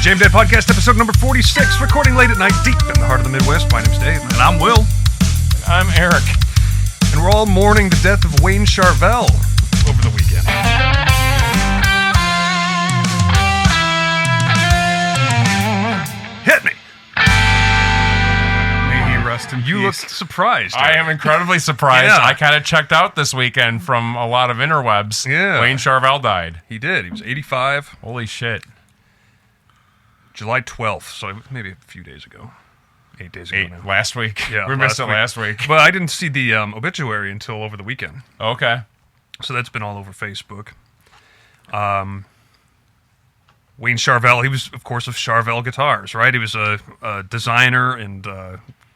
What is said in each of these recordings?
Jamdadpodcast, episode number 46, recording late at night, deep in the heart of the Midwest. My name's Dave. And I'm Will. And I'm Eric. And we're all mourning the death of Wayne Charvel over the weekend. Hit me. May he rest in peace. You look surprised. I am incredibly surprised. Yeah. I kind of checked out this weekend from a lot of interwebs. Yeah. Wayne Charvel died. He did. He was 85. Holy shit. July 12th, so maybe a few days ago. 8 days ago now. Last week. Yeah, we missed it last week. But I didn't see the obituary until over the weekend. Okay. So that's been all over Facebook. Wayne Charvel, he was, of course, of Charvel Guitars, right? He was a designer and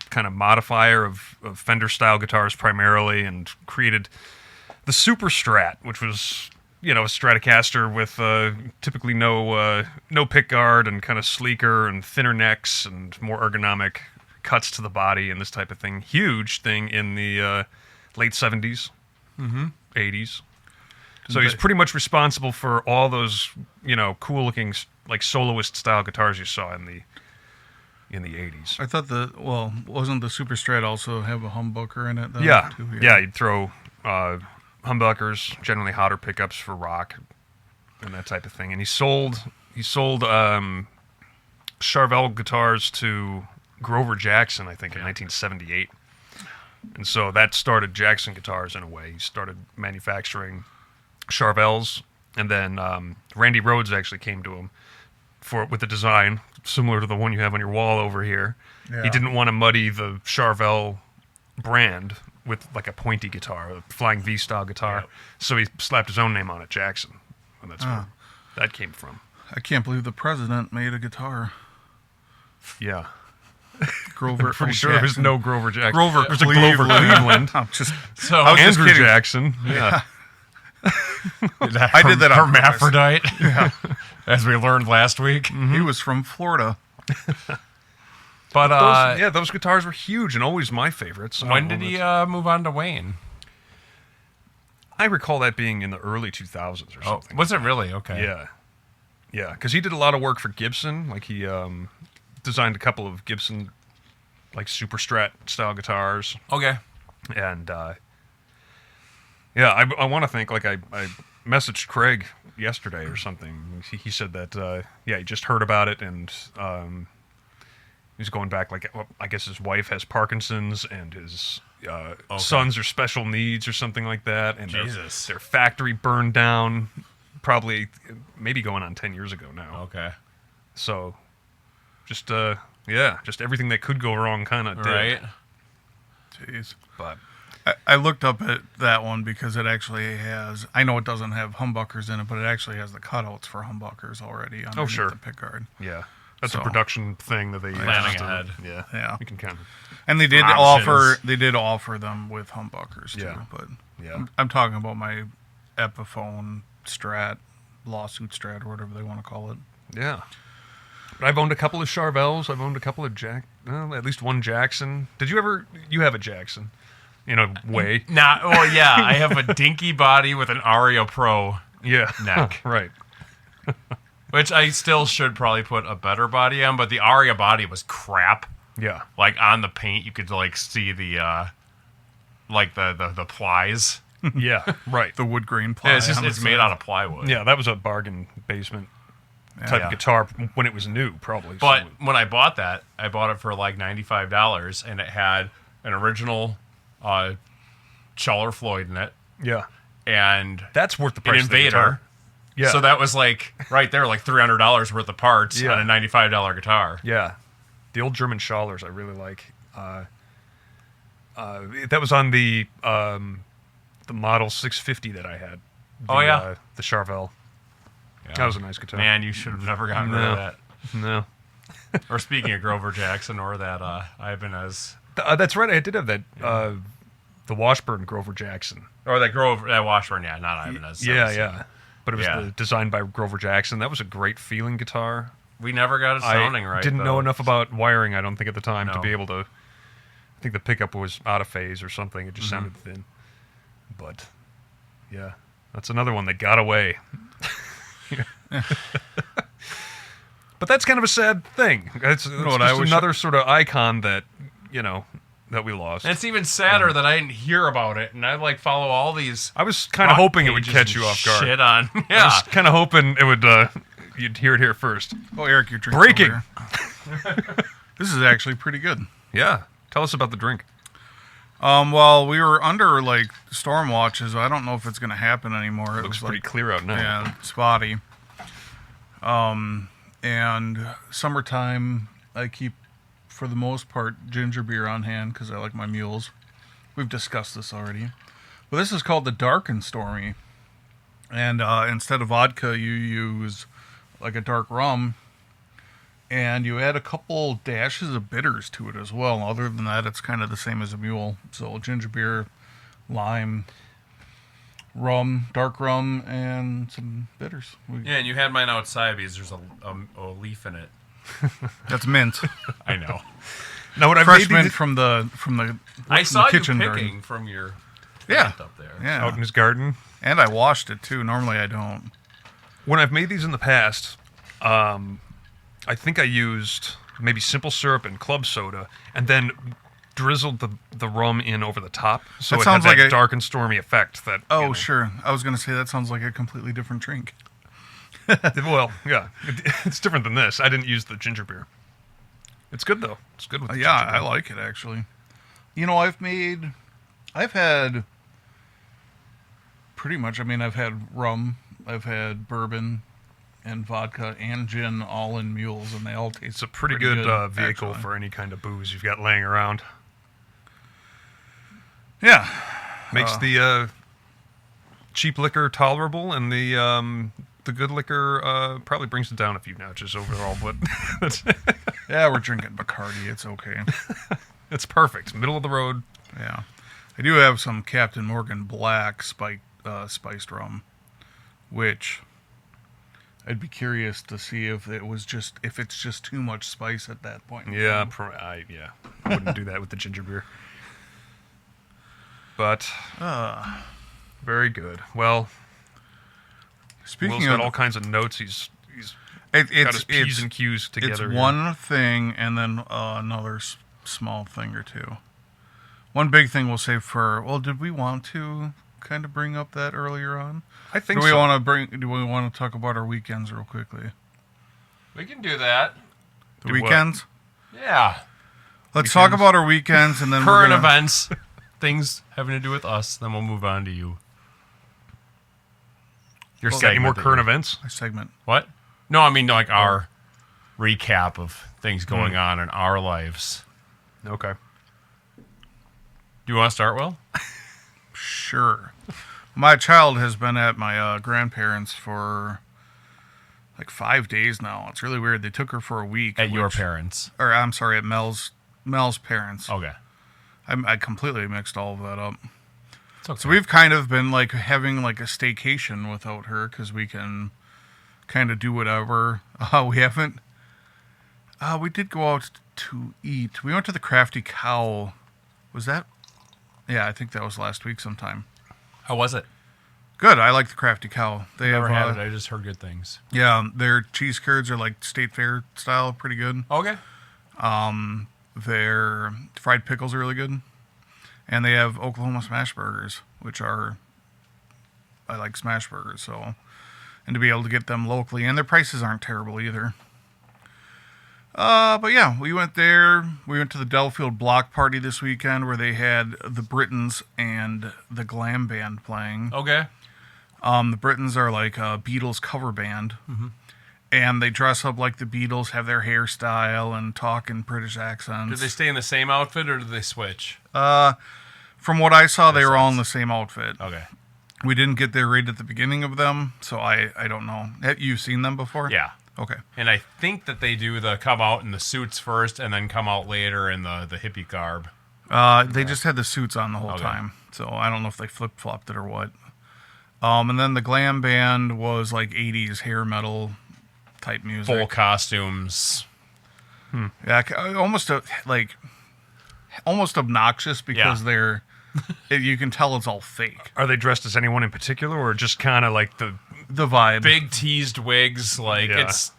kind of modifier of Fender-style guitars primarily, and created the Super Strat, which was, you know, a Stratocaster with typically no pickguard and kind of sleeker and thinner necks and more ergonomic cuts to the body and this type of thing. Huge thing in the late 70s, 80s. So he's pretty much responsible for all those, you know, cool-looking, like, soloist-style guitars you saw in the 80s. I thought wasn't the Super Strat also have a humbucker in it, though? Yeah. Too? Yeah, you'd throw humbuckers, generally hotter pickups for rock and that type of thing. And he sold Charvel guitars to Grover Jackson, I think, in 1978. And so that started Jackson Guitars in a way. He started manufacturing Charvels, and then Randy Rhoads actually came to him with a design similar to the one you have on your wall over here. Yeah. He didn't want to muddy the Charvel brand with like a pointy guitar, a Flying V style guitar. Yep. So he slapped his own name on it, Jackson. And that's where that came from. I can't believe the president made a guitar. Yeah. Grover. I'm pretty sure there's no Grover Jackson. Grover There's a Grover Cleveland. I'm just. So I was just Andrew kidding. Jackson. Yeah. I did that on purpose. hermaphrodite, as we learned last week. He was from Florida. But those guitars were huge and always my favorites. when did he move on to Wayne? I recall that being in the early 2000s or something. Was it really? Okay. Yeah. Yeah, because he did a lot of work for Gibson. Like, he designed a couple of Gibson, like, Super Strat style guitars. Okay. And, I want to think, like, I messaged Craig yesterday or something. He said that, he just heard about it, and he's going back, like, I guess his wife has Parkinson's, and his sons are special needs or something like that. And Jesus. Their factory burned down probably, maybe going on 10 years ago now. Okay. So, just everything that could go wrong kind of did. Right. Jeez. But I looked up at that one because it actually has. I know it doesn't have humbuckers in it, but it actually has the cutouts for humbuckers already underneath sure. the pickguard. yeah, that's So- a production thing that they Planning used to- ahead. Yeah, Yeah. you can kind of. And they did Options. offer them with humbuckers too. Yeah. But Yeah. I'm talking about my Epiphone Strat, lawsuit Strat, or whatever they want to call it. Yeah. But I've owned a couple of Charvels. I've owned a couple of at least one Jackson. Did you ever? You have a Jackson, way. I have a dinky body with an Aria Pro Yeah. neck. Right. Which I still should probably put a better body on, but the Aria body was crap. Yeah. Like, on the paint, you could, like, see the, the plies. Yeah. Right. The wood grain ply. Yeah, it's made out of plywood. Yeah, that was a bargain basement type of guitar when it was new, probably. But So- when I bought that, I bought it for, like, $95, and it had an original Schaller Floyd in it, yeah, and that's worth the an price of the Invader. guitar. Yeah. So that was, like, right there, like $300 worth of parts Yeah. on a $95 guitar. Yeah, the old German Schallers I really like. That was on the Model 650 that I had. The Charvel. Yeah. That was a nice guitar. Man, you should have never gotten rid of that. No, Or speaking of Grover Jackson, or that Ibanez, that's right. I did have that. The Washburn Grover Jackson. or that Washburn, not Ibanez. Yeah. But it was Yeah. designed by Grover Jackson. That was a great feeling guitar. We never got it sounding right. Didn't though. know enough about wiring, I don't think, at the time to No. be able to. I think the pickup was out of phase or something. It just sounded thin. But yeah, that's another one that got away. But that's kind of a sad thing. It's what just I wish another sort of icon that, that we lost. And it's even sadder that I didn't hear about it, and I like follow all these. I was kind of hoping it would catch you off guard. Shit on. I Yeah. was kind of hoping it would. You'd hear it here first. Oh, Eric, you're drinking. Breaking. over here. This is actually pretty good. Yeah. Tell us about the drink. Well, we were under like storm watches. I don't know if it's going to happen anymore. It Looks was pretty like, clear out now. yeah, spotty. And summertime, I keep, for the most part, ginger beer on hand because I like my mules. We've discussed this already. But this is called the Dark and Stormy. And instead of vodka, you use like a dark rum. And you add a couple dashes of bitters to it as well. Other than that, it's kind of the same as a mule. So ginger beer, lime, rum, dark rum, and some bitters. Yeah, and you had mine outside because there's a leaf in it. That's mint. I know. Now, what I've Fresh made mint these from the I saw you kitchen picking garden. from your Yeah. plant up there. Yeah. out in his garden. And I washed it too. Normally I don't. When I've made these in the past, I think I used maybe simple syrup and club soda, and then drizzled the rum in over the top, so That it sounds had that like a- dark and stormy effect. That Sure. I was going to say that sounds like a completely different drink. Well, yeah, it's different than this. I didn't use the ginger beer. It's good though. It's good with the Yeah, ginger beer. I like it actually. You know, I've had pretty much, I've had rum, I've had bourbon and vodka and gin all in mules, and they all taste It's a pretty good vehicle actually. for any kind of booze you've got laying around. Yeah. Makes the cheap liquor tolerable, and the good liquor probably brings it down a few notches overall. But Yeah, we're drinking Bacardi. It's okay. it's perfect, middle of the road. Yeah. I do have some Captain Morgan Black spiced rum, which I'd be curious to see if it's just too much spice at that point. Yeah, I wouldn't do that with the ginger beer. But very good. Well, Speaking Will's of got all kinds of notes. He's got his it's P's and Q's together. It's here. one thing and then another small thing or two. One big thing we'll save for. Well, did we want to kind of bring up that earlier on? I think Do we so. want to talk about our weekends real quickly? We can do that. The Do what? weekends. Yeah. Let's talk about our weekends and then Current we're gonna, events, things having to do with us. Then we'll move on to you. Your Got any more segment that current you- events? My segment. What? No, I mean like our recap of things going on in our lives. Okay. Do you want to start, Will? Sure. My child has been at my grandparents for like 5 days now. It's really weird. They took her for a week. At your parents. Or I'm sorry, at Mel's parents. Okay. I completely mixed all of that up. It's okay. So we've kind of been like having like a staycation without her because we can kind of do whatever. We did go out to eat. We went to the Crafty Cow. Was that? Yeah, I think that was last week sometime. How was it? Good. I like the Crafty Cow. They Never have, had it. I just heard good things. yeah, their cheese curds are like state fair style, pretty good. Okay. Their fried pickles are really good. And they have Oklahoma smash burgers, which are, I like smash burgers, so, and to be able to get them locally, and their prices aren't terrible either. But yeah, we went there. We went to the Delafield Block Party this weekend where they had the Britons and the Glam Band playing. Okay. The Britons are like a Beatles cover band. And they dress up like the Beatles, have their hairstyle, and talk in British accents. Did they stay in the same outfit or did they switch? From what I saw, they were all in the same outfit. Okay. We didn't get there right at the beginning of them, so I don't know. Have you seen them before? Yeah. Okay. And I think that they do the come out in the suits first and then come out later in the hippie garb. They just had the suits on the whole Okay. time, so I don't know if they flip-flopped it or what. And then the Glam Band was like 80s hair metal type music. Full costumes. Yeah, almost obnoxious because Yeah. you can tell it's all fake. Are they dressed as anyone in particular, or just kind of like the? The vibe. Big teased wigs. Like Yeah. it's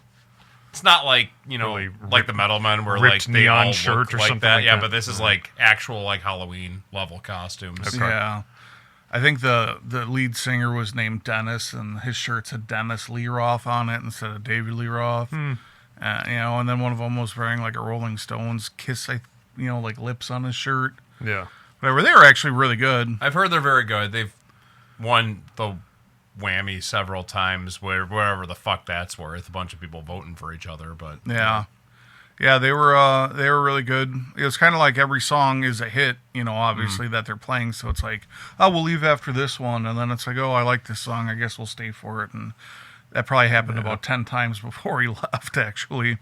It's not like, Really like the Metal Men where ripped like they neon all shirt look or like something that. like Yeah, that. but this is like actual like Halloween level costumes. Okay. Yeah. I think the lead singer was named Dennis, and his shirt said Dennis Lee Roth on it instead of David Lee Roth. And then one of them was wearing like a Rolling Stones kiss, like lips on his shirt. Yeah. Whatever. They were actually really good. I've heard they're very good. They've won the whammy several times, wherever the fuck that's worth. A bunch of people voting for each other, but Yeah. Yeah, they were really good. It was kind of like every song is a hit, obviously that they're playing. So it's like, oh, we'll leave after this one, and then it's like, oh, I like this song. I guess we'll stay for it. And that probably happened about 10 times before he left. Actually,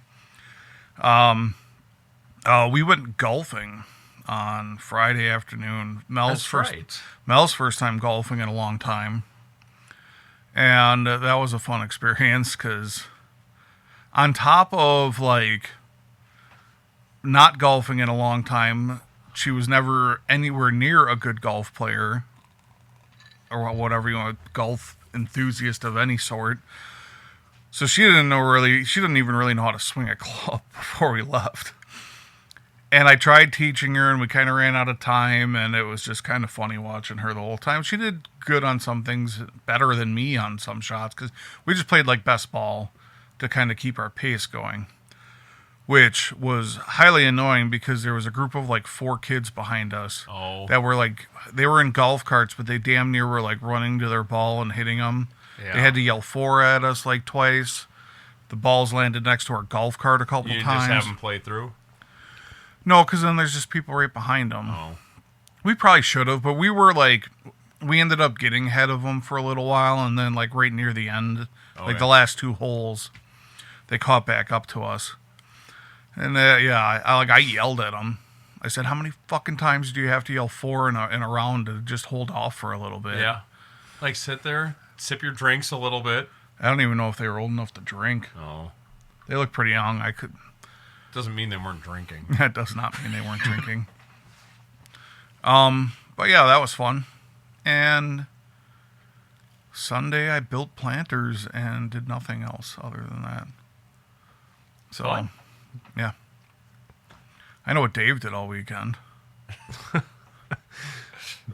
we went golfing on Friday afternoon. Mel's first time golfing in a long time, and that was a fun experience because on top of like not golfing in a long time, she was never anywhere near a good golf player or whatever you want, golf enthusiast of any sort. So she didn't even really know how to swing a club before we left. And I tried teaching her, and we kind of ran out of time, and it was just kind of funny watching her the whole time. She did good on some things, better than me on some shots, because we just played like best ball to kind of keep our pace going, which was highly annoying because there was a group of like 4 kids behind us that were like, they were in golf carts, but they damn near were like running to their ball and hitting them. Yeah. They had to yell 4 at us like twice. The balls landed next to our golf cart a couple times. You just have them play through? No, because then there's just people right behind them. Oh. We probably should have, but we ended up getting ahead of them for a little while, and then like right near the end, the last 2 holes, they caught back up to us. And I yelled at them. I said, "How many fucking times do you have to yell 4 in a round to just hold off for a little bit?" Yeah, like sit there, sip your drinks a little bit. I don't even know if they were old enough to drink. Oh, they look pretty young. Doesn't mean they weren't drinking. That does not mean they weren't drinking. But yeah, that was fun. And Sunday I built planters and did nothing else other than that. So, fun. Yeah. I know what Dave did all weekend.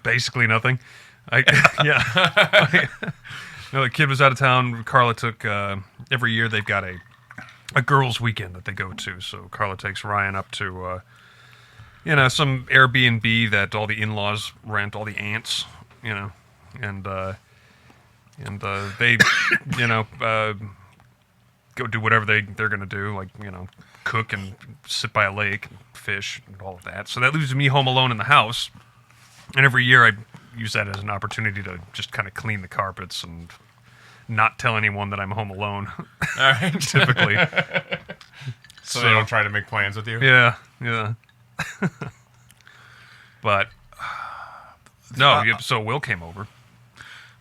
Basically nothing. Yeah. No, the kid was out of town. Carla took, every year they've got a girls' weekend that they go to. So Carla takes Ryan up to, some Airbnb that all the in-laws rent, all the aunts, and they, go do whatever they're going to do, like, cook and sit by a lake and fish and all of that. So that leaves me home alone in the house. And every year I use that as an opportunity to just kind of clean the carpets and not tell anyone that I'm home alone. All right. Typically. So they don't try to make plans with you? Yeah. But, no, so Will came over.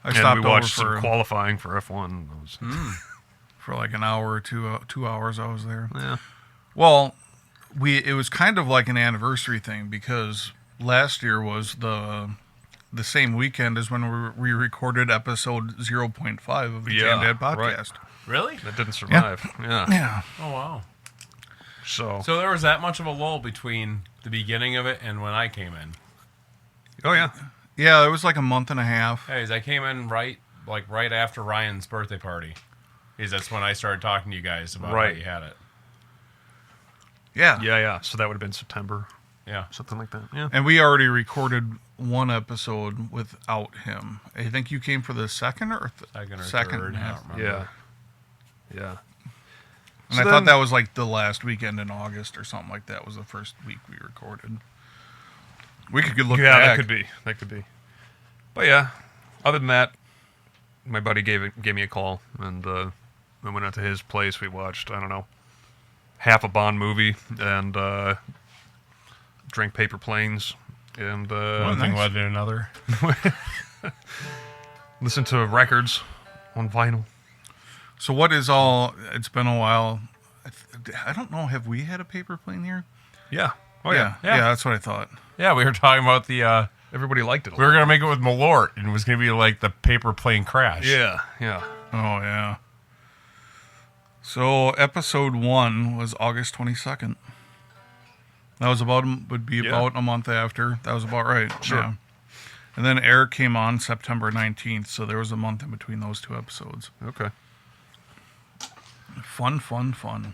And we watched some qualifying for F1. For like an hour or 2 hours I was there. Yeah. Well, it was kind of like an anniversary thing because last year was the same weekend as when we recorded episode 0.5 of the Jamdadpodcast. Right. Really? That didn't survive. Yeah. Oh, wow. So there was that much of a lull between the beginning of it and when I came in. Oh, yeah. Yeah, it was like a month and a half. Hey, I came in right after Ryan's birthday party. That's when I started talking to you guys about how you had it. Yeah. Yeah. So that would have been September. Yeah. Something like that. Yeah. And we already recorded one episode without him. I think you came for the second or second. Third. Yeah. And I thought that was like the last weekend in August or something like that was the first week we recorded. We could look back. Yeah, that could be. But yeah, other than that, my buddy gave me a call, and we went out to his place. We watched, I don't know, half a Bond movie, and drank Paper Planes, and one thing led to another. Listen to records on vinyl. So it's been a while. I don't know, have we had a paper plane here? Yeah. Oh, yeah. Yeah, that's what I thought. Yeah, we were talking about the... everybody liked it a lot. We were going to make it with Malort, and it was going to be like the paper plane crash. Yeah. Oh, yeah. So episode 1 was August 22nd. That was would be about a month after. That was about right. Sure. Yeah. And then Eric came on September 19th, so there was a month in between those 2 episodes. Okay. Fun.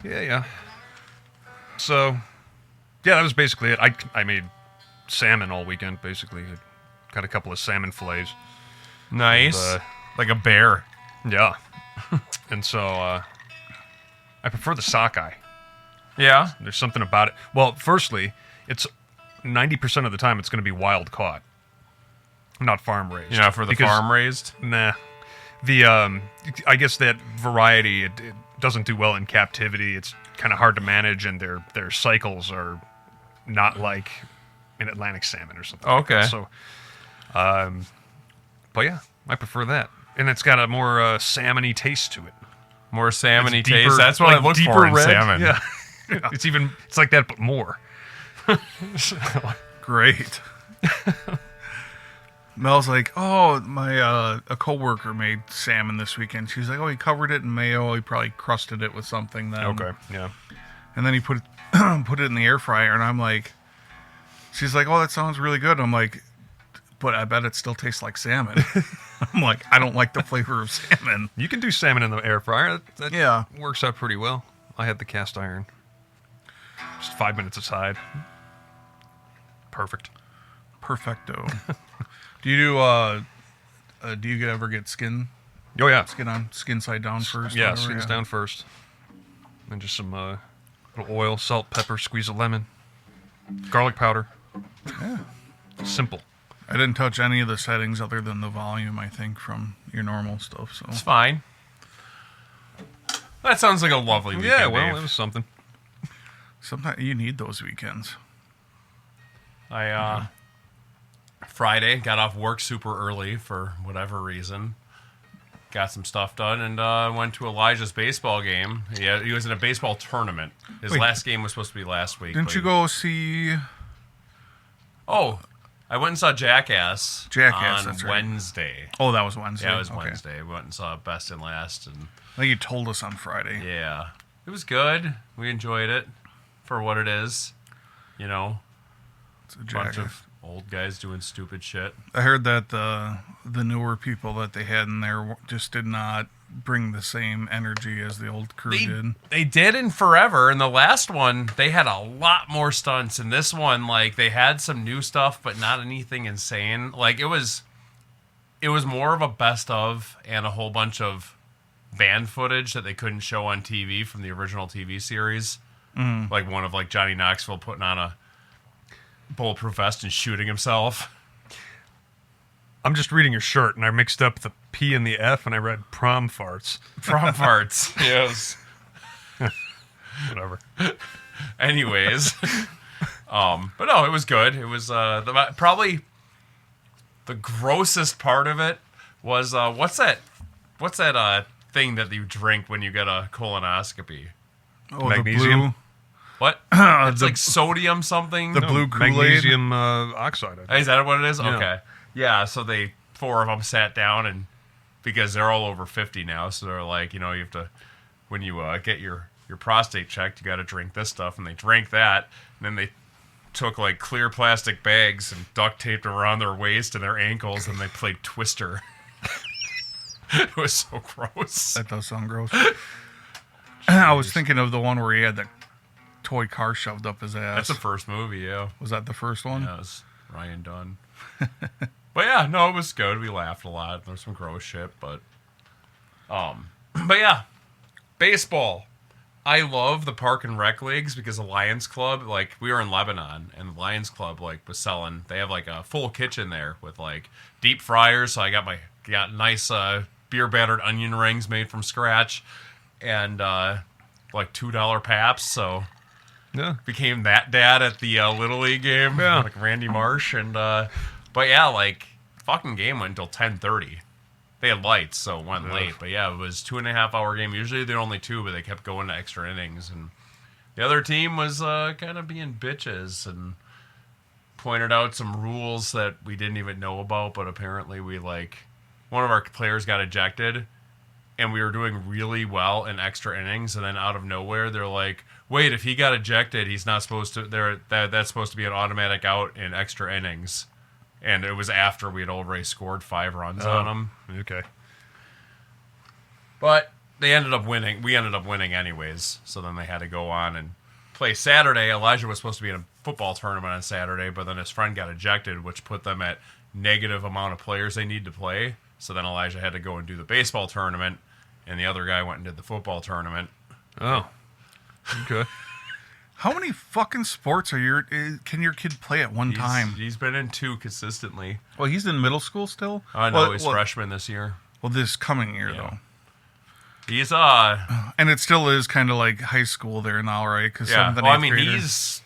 Yeah. So, yeah, that was basically it. I made salmon all weekend, basically. I got a couple of salmon fillets. Nice. And, like a bear. yeah. And so, I prefer the sockeye. Yeah. There's something about it. Well, firstly, it's 90% of the time it's going to be wild caught, not farm raised. You know, for the farm raised? Nah. I guess that variety, it doesn't do well in captivity. It's kind of hard to manage, and their cycles are not like an Atlantic salmon or something. Okay. So, but yeah, I prefer that. And it's got a more salmony taste to it. More salmony It's deeper, taste. That's what like I look deeper for in red. salmon. Yeah. It's like that, but more. Great. Mel's like, oh, a coworker made salmon this weekend. She's like, oh, he covered it in mayo. He probably crusted it with something then. Okay, yeah. And then he put it in the air fryer, and I'm like, she's like, oh, that sounds really good. I'm like, but I bet it still tastes like salmon. I'm like, I don't like the flavor of salmon. You can do salmon in the air fryer. That Yeah. works out pretty well. I had the cast iron. Just 5 minutes aside. Perfect. Perfecto. Do you ever get skin Oh, yeah. skin side down first? Yeah, whatever? skins down first. And just some little oil, salt, pepper, squeeze of lemon, garlic powder. Yeah. Simple. I didn't touch any of the settings other than the volume, I think, from your normal stuff. So It's fine. That sounds like a lovely weekend, Yeah, well, Dave. it was something. sometimes you need those weekends. I Friday got off work super early for whatever reason. Got some stuff done and went to Elijah's baseball game. Yeah, he was in a baseball tournament. His Wait. last game was supposed to be last week. Didn't but you go see? Oh, I went and saw Jackass. Jackass, on that's right. Wednesday. Oh, that was Wednesday. Yeah, it was Okay. Wednesday. We went and saw Best and Last, and I think you told us on Friday. yeah, it was good. We enjoyed it for what it is. You know, It's a bunch Jackass. of old guys doing stupid shit. I heard that the newer people that they had in there just did not bring the same energy as the old crew did. They did in Forever. In the last one, they had a lot more stunts. In this one, like, they had some new stuff, but not anything insane. Like, it was more of a best of and a whole bunch of band footage that they couldn't show on TV from the original TV series. Like one of, like, Johnny Knoxville putting on a bulletproof vest and shooting himself. I'm just reading your shirt, and I mixed up the P and the F, and I read prom farts. Prom farts. Yes. Whatever. Anyways, but no, it was good. It was probably the grossest part of it was what's that thing that you drink when you get a colonoscopy? Oh, Magnesium? the blue. What? It's The- like sodium something. The blue Kool-Aid. Magnesium oxide. I think. Is that what it is? Yeah. Okay. Yeah. So four of them sat down, and because they're all over 50 now, so they're like, you know, you have to, when you get your prostate checked, you got to drink this stuff, and they drank that, and then they took like clear plastic bags and duct taped around their waist and their ankles, and they played Twister. It was so gross. That does sound gross. I was thinking of the one where he had the toy car shoved up his ass. That's the first movie, yeah. Was that the first one? Yeah, it was Ryan Dunn. But yeah, no, it was good. We laughed a lot. There was some gross shit, but yeah, baseball. I love the park and rec leagues because the Lions Club, like, we were in Lebanon, and the Lions Club, like, was selling. They have like a full kitchen there with like deep fryers. So I got nice beer battered onion rings made from scratch, and like $2 paps. So Yeah. became that dad at the Little League game, Yeah. like Randy Marsh, and but yeah, like, fucking game went until 10:30. They had lights, so it went late. But yeah, it was 2.5 hour game. Usually they're only 2, but they kept going to extra innings. And the other team was kind of being bitches and pointed out some rules that we didn't even know about. But apparently one of our players got ejected, and we were doing really well in extra innings, and then out of nowhere, they're like, wait, if he got ejected, he's not supposed to, that's supposed to be an automatic out in extra innings. And it was after we had already scored 5 runs on him. Okay. But they ended up winning. We ended up winning anyways. So then they had to go on and play Saturday. Elijah was supposed to be in a football tournament on Saturday, but then his friend got ejected, which put them at negative amount of players they need to play. So then Elijah had to go and do the baseball tournament, and the other guy went and did the football tournament. Oh. Okay. How many fucking sports can your kid play at one time? He's been in 2 consistently. Well, he's in middle school still? No, he's freshman this year. Well, this coming year, though. He's and it still is kind of like high school there now, right? Because he's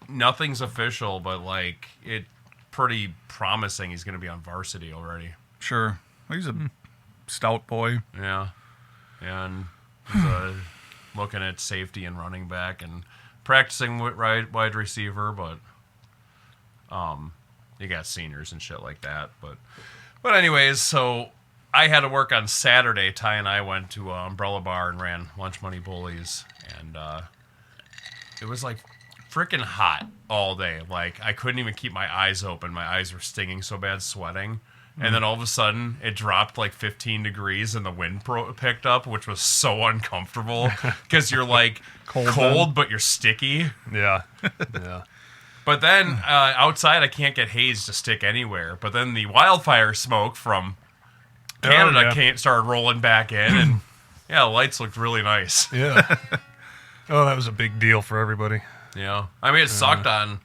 nothing's official, but like it pretty promising. He's going to be on varsity already. Sure, well, he's a stout boy. Yeah, and he's looking at safety and running back and practicing with wide receiver, but you got seniors and shit like that. But anyways, so. I had to work on Saturday. Ty and I went to Umbrella Bar and ran Lunch Money Bullies, and it was like freaking hot all day. Like I couldn't even keep my eyes open. My eyes were stinging so bad, sweating. And then all of a sudden, it dropped like 15 degrees, and the wind picked up, which was so uncomfortable because you're like cold, but you're sticky. Yeah, yeah. But then outside, I can't get haze to stick anywhere. But then the wildfire smoke from Canada started rolling back in, and the lights looked really nice. Yeah. Oh, that was a big deal for everybody. Yeah. I mean, it sucked on,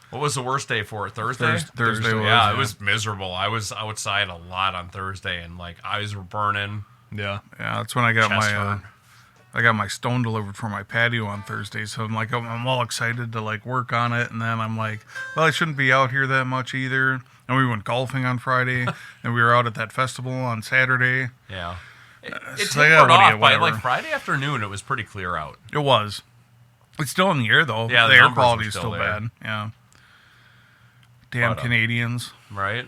what was the worst day for it? Thursday? Thursday was, yeah, it was miserable. I was outside a lot on Thursday, and like eyes were burning. Yeah. Yeah, that's when I got my stone delivered for my patio on Thursday, so I'm all excited to like work on it, and then I'm like, well, I shouldn't be out here that much either. And we went golfing on Friday, and we were out at that festival on Saturday. Yeah. It So tapered off by whatever. like Friday afternoon. It was pretty clear out. It was. It's still in the air though. Yeah, the the air numbers quality were is still still there. bad. Yeah. Damn But, Canadians. Right?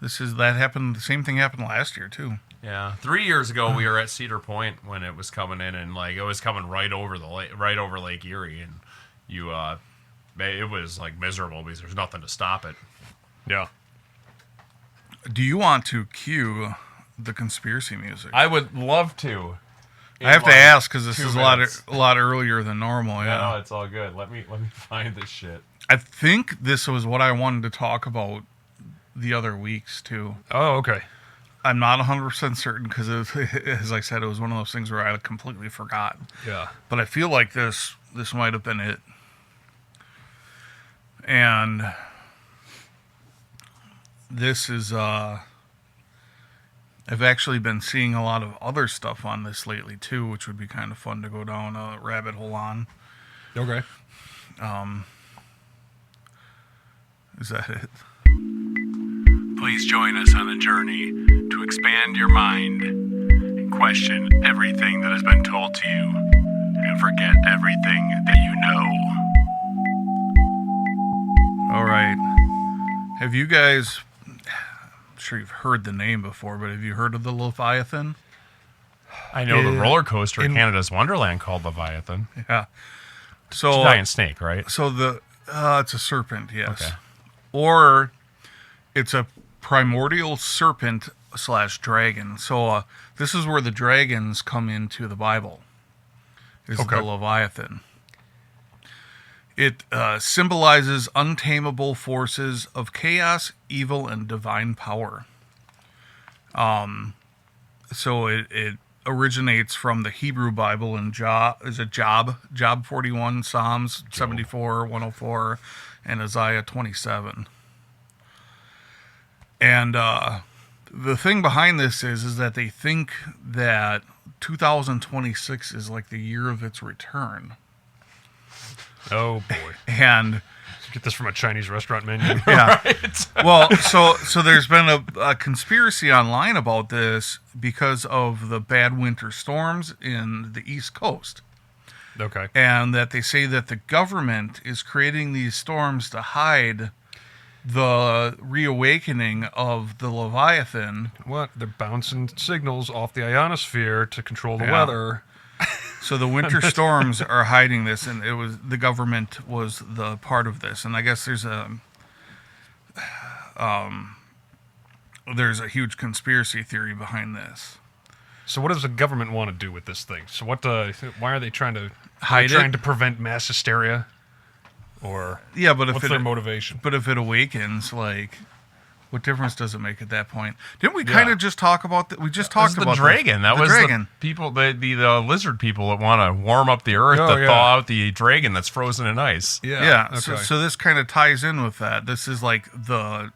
That happened. The same thing happened last year too. Yeah. 3 years ago, we were at Cedar Point when it was coming in, and like it was coming right over Lake Erie, and it was like miserable because there's nothing to stop it. Yeah. Do you want to cue the conspiracy music? I would love to. I have to ask because this 2 is minutes. a lot earlier than normal. Yeah. No, it's all good. Let me find this shit. I think this was what I wanted to talk about the other weeks too. Oh, okay. I'm not 100% certain because, as I said, it was one of those things where I completely forgot. Yeah. But I feel like this might have been it. And this is, I've actually been seeing a lot of other stuff on this lately too, which would be kind of fun to go down a rabbit hole on. Okay. Is that it? Please join us on a journey to expand your mind and question everything that has been told to you and forget everything that you know. All right. Have you guys, I'm sure you've heard the name before, but have you heard of the Leviathan? I know the roller coaster in Canada's Wonderland called Leviathan. Yeah. So It's a giant snake, right? So it's a serpent, yes. Okay. Or it's a primordial serpent / dragon. So this is where the dragons come into the Bible. Is Okay. the Leviathan. It symbolizes untamable forces of chaos, evil, and divine power. So it originates from the Hebrew Bible in Job 41, Psalms 74, 104, and Isaiah 27. And the thing behind this is that they think that 2026 is like the year of its return. Oh boy. And Get this from a Chinese restaurant menu. yeah. Well, so there's been a conspiracy online about this because of the bad winter storms in the East Coast. Okay. And that they say that the government is creating these storms to hide the reawakening of the Leviathan. What? They're bouncing signals off the ionosphere to control the Yeah. weather. So the winter storms are hiding this, and it was the government was the part of this. And I guess there's a huge conspiracy theory behind this. So what does the government want to do with this thing? So why are they trying to Hide it? trying to prevent mass hysteria? Or Yeah, but what's their motivation? But if it awakens, like, what difference does it make at that point? Didn't we kind of just talk about that? We just talked about the dragon. That the was dragon. the people, the lizard people that want to warm up the earth Oh, to yeah. thaw out the dragon that's frozen in ice. Yeah. Okay. So this kind of ties in with that. This is like the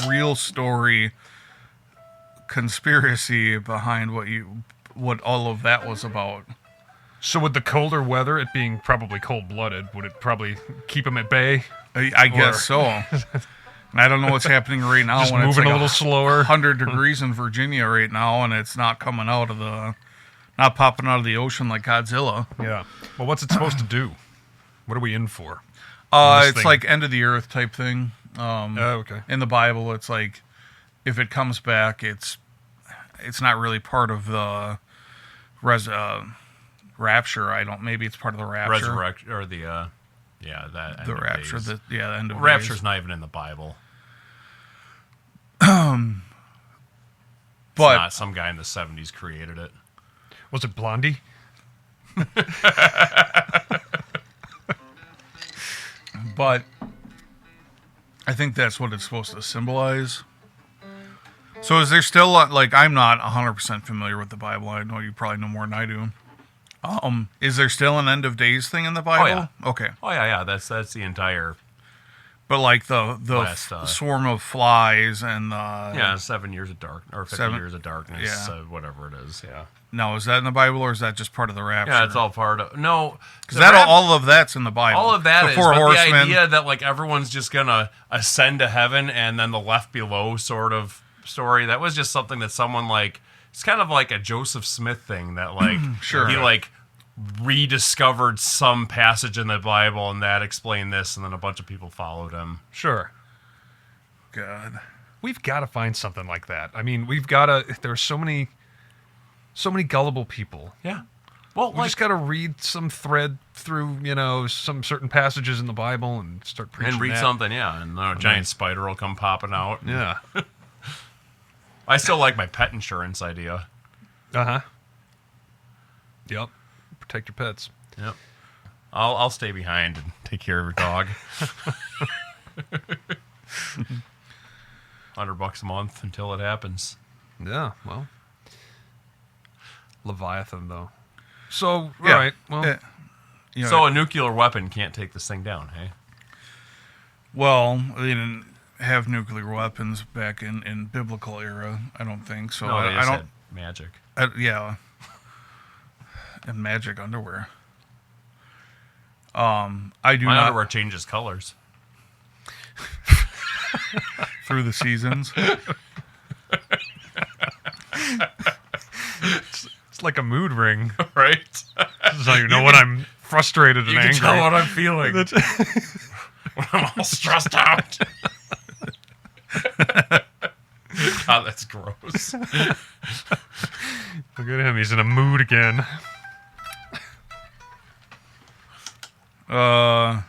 real story conspiracy behind what all of that was about. So with the colder weather, it being probably cold-blooded, would it probably keep them at bay? I guess so. And I don't know what's happening right now. Just when it's moving like a little slower. 100 degrees in Virginia right now, and it's not coming not popping out of the ocean like Godzilla. Yeah. Well, what's it supposed to do? What are we in for? This It's thing. like end of the earth type thing. Okay. In the Bible, it's like if it comes back, it's not really part of the rapture. Maybe it's part of the rapture. Resurrection or the that The end of rapture. days. The end of Rapture's days. not even in the Bible. But It's not. Some guy in the 70s created it. Was it Blondie? But I think that's what it's supposed to symbolize. So is there still, like, I'm not 100% familiar with the Bible. I know you probably know more than I do. Is there still an end of days thing in the Bible? yeah. Okay. Oh yeah. That's the entire But like the Last, swarm of flies and 7 years of dark or 50 7 years of darkness, yeah. whatever it is. Yeah. No, is that in the Bible or is that just part of the rapture? Yeah, it's all part of no. Because all of that's in the Bible. All of that the is, four but horsemen. the idea that like everyone's just gonna ascend to heaven and then the left below sort of story, that was just something that someone like, it's kind of like a Joseph Smith thing that like Sure. he like rediscovered some passage in the Bible and that explained this, and then a bunch of people followed him. Sure. God. We've got to find something like that. I mean, we've got to. There are so many gullible people. Yeah. Well, We just got to read some thread through, some certain passages in the Bible and start preaching and read that. something, yeah, and a giant spider will come popping out. Yeah. I still like my pet insurance idea. Uh-huh. Yep. Protect your pets. Yep. I'll stay behind and take care of your dog. $100 a month until it happens. Yeah, well. Leviathan, though. So, Yeah. right. Well, So a nuclear weapon can't take this thing down, hey? Well, they didn't have nuclear weapons back in biblical era. I don't think so. No, they I just don't. had magic. Yeah. And magic underwear. I do My not underwear changes colors. through the seasons. it's like a mood ring. Right? So you know when I'm frustrated and You can angry. tell what I'm feeling. When I'm all stressed out. God, that's gross. Look at him. He's in a mood again. I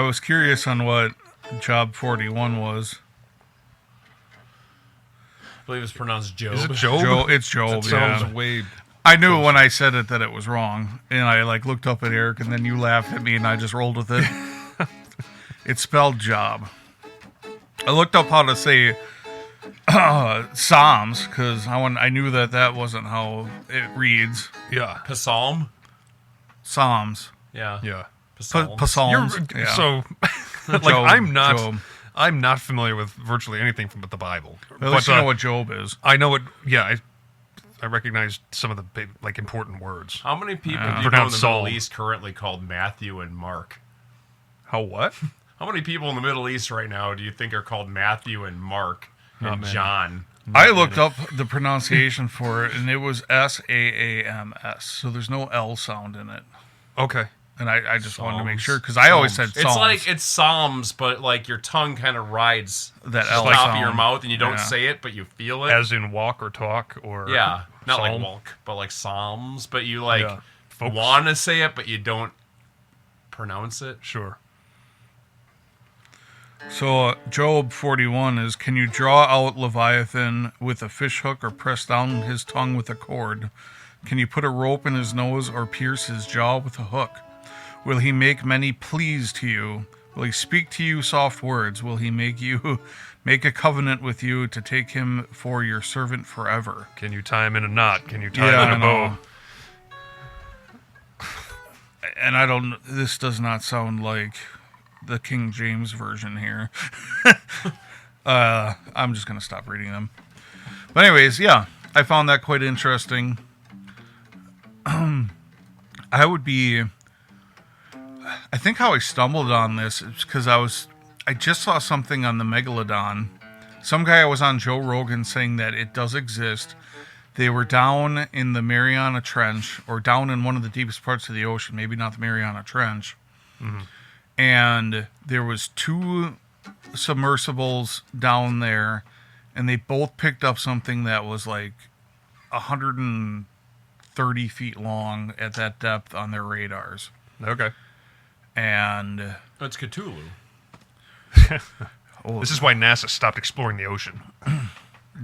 was curious on what Job 41 was. I believe it's pronounced Job. Is it Job? It's Job, That sounds yeah. way... I knew when I said it that it was wrong, and I looked up at Eric, and then you laughed at me, and I just rolled with it. It's spelled job. I looked up how to say Psalms because I knew that wasn't how it reads. Yeah. Psalm? Psalms, Yeah. Yeah. Psalms. You're, Yeah. So, like, Job, I'm not familiar with virtually anything from the Bible. At least you know what Job is. I know it. Yeah, I recognize some of the big, important words. How many people do you know in the Pronounced Middle Saul. East currently called Matthew and Mark? How what? How many people in the Middle East right now do you think are called Matthew and Mark and many. John? I looked up the pronunciation for it, and it was Saams. So there's no L sound in it. Okay. And I just wanted to make Psalms. sure, because I always said It's Psalms. like it's Psalms, but like your tongue kind of rides That the L top of sound. your mouth, and you don't Yeah. say it, but you feel it. As in walk or talk or Yeah, not like psalm. walk, but like Psalms. But you like Yeah. Focus. want to say it, but you don't pronounce it. Sure. So Job 41 is, can you draw out Leviathan with a fish hook or press down his tongue with a cord? Can you put a rope in his nose or pierce his jaw with a hook? Will he make many pleas to you? Will he speak to you soft words? Will he make a covenant with you to take him for your servant forever? Can you tie him in a knot? Can you tie him in a bow? And this does not sound like the King James version here. I'm just going to stop reading them. But anyways, yeah, I found that quite interesting. I think how I stumbled on this is because I just saw something on the Megalodon. Some guy was on Joe Rogan saying that it does exist. They were down in the Mariana Trench, or down in one of the deepest parts of the ocean, maybe not the Mariana Trench. Mm-hmm. And there was 2 submersibles down there, and they both picked up something that was like 130 feet long at that depth on their radars. Okay. And It's Cthulhu. This is why NASA stopped exploring the ocean.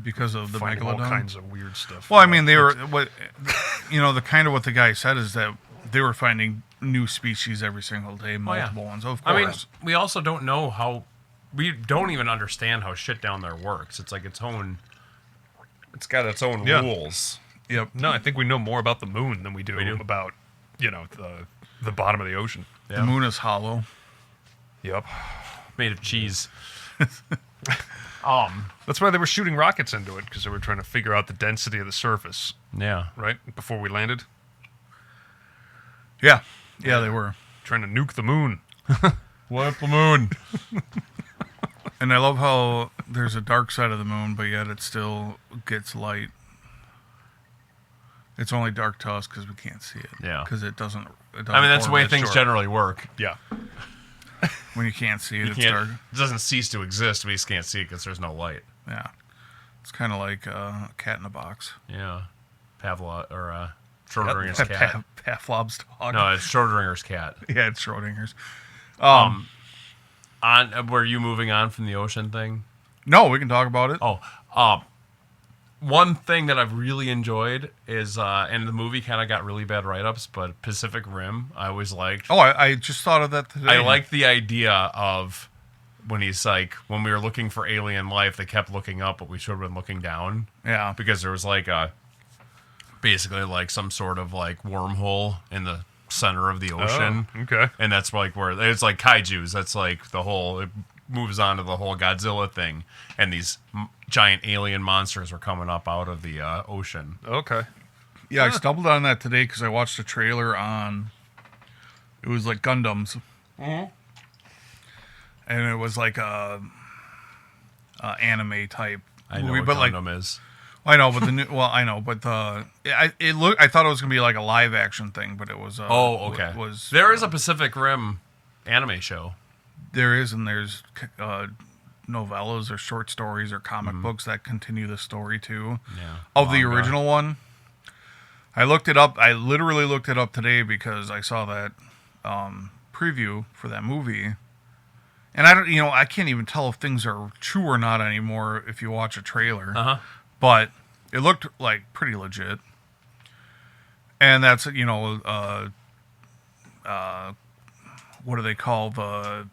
because of the Finding all Megalodon. kinds of weird stuff. Well, I mean, they were what what the guy said is that they were finding new species every single day, multiple ones. Of course. I mean, we also don't know how. We don't even understand how shit down there works. It's like its own. It's got its own rules. Yep. No, I think we know more about the moon than we do about, the bottom of the ocean. The Yeah. moon is hollow. Yep. Made of cheese. That's why they were shooting rockets into it, because they were trying to figure out the density of the surface, Yeah. right? Before we landed. Yeah. Yeah, they were. Trying to nuke the moon. Wipe the moon. And I love how there's a dark side of the moon, but yet it still gets light. It's only dark to us because we can't see it. Yeah. Because it doesn't. I mean, that's the way things generally work. Yeah. When you can't see it, it's Can't- dark. It doesn't cease to exist. We just can't see it because there's no light. Yeah. It's kind of like a cat in a box. Yeah. Pavlov or Schrodinger's cat. Pavlov's dog. No, it's Schrodinger's cat. Yeah, it's Schrodinger's. Were you moving on from the ocean thing? No, we can talk about it. One thing that I've really enjoyed is, and the movie kind of got really bad write-ups, but Pacific Rim, I always liked. Oh, I just thought of that today. I liked the idea of when he's like, when we were looking for alien life, they kept looking up, but we should have been looking down. Yeah. Because there was like basically like some sort of like wormhole in the center of the ocean. Oh, okay. And that's like where it's like kaijus. That's like the whole, it moves on to the whole Godzilla thing. And these giant alien monsters were coming up out of the ocean. Okay. Yeah, I stumbled on that today because I watched a trailer on. It was like Gundams. Mm-hmm. And it was like a anime type I know movie, what but like Gundam is. I know, but I thought it was gonna be like a live action thing, but it was. Okay. Was There is a Pacific Rim anime show. There is, and there's novellas or short stories or comic books that continue the story too. Yeah. Of the Manga. original one. I looked it up. I literally looked it up today because I saw that preview for that movie. And I can't even tell if things are true or not anymore if you watch a trailer. Uh-huh. But it looked like pretty legit. And that's, what do they call the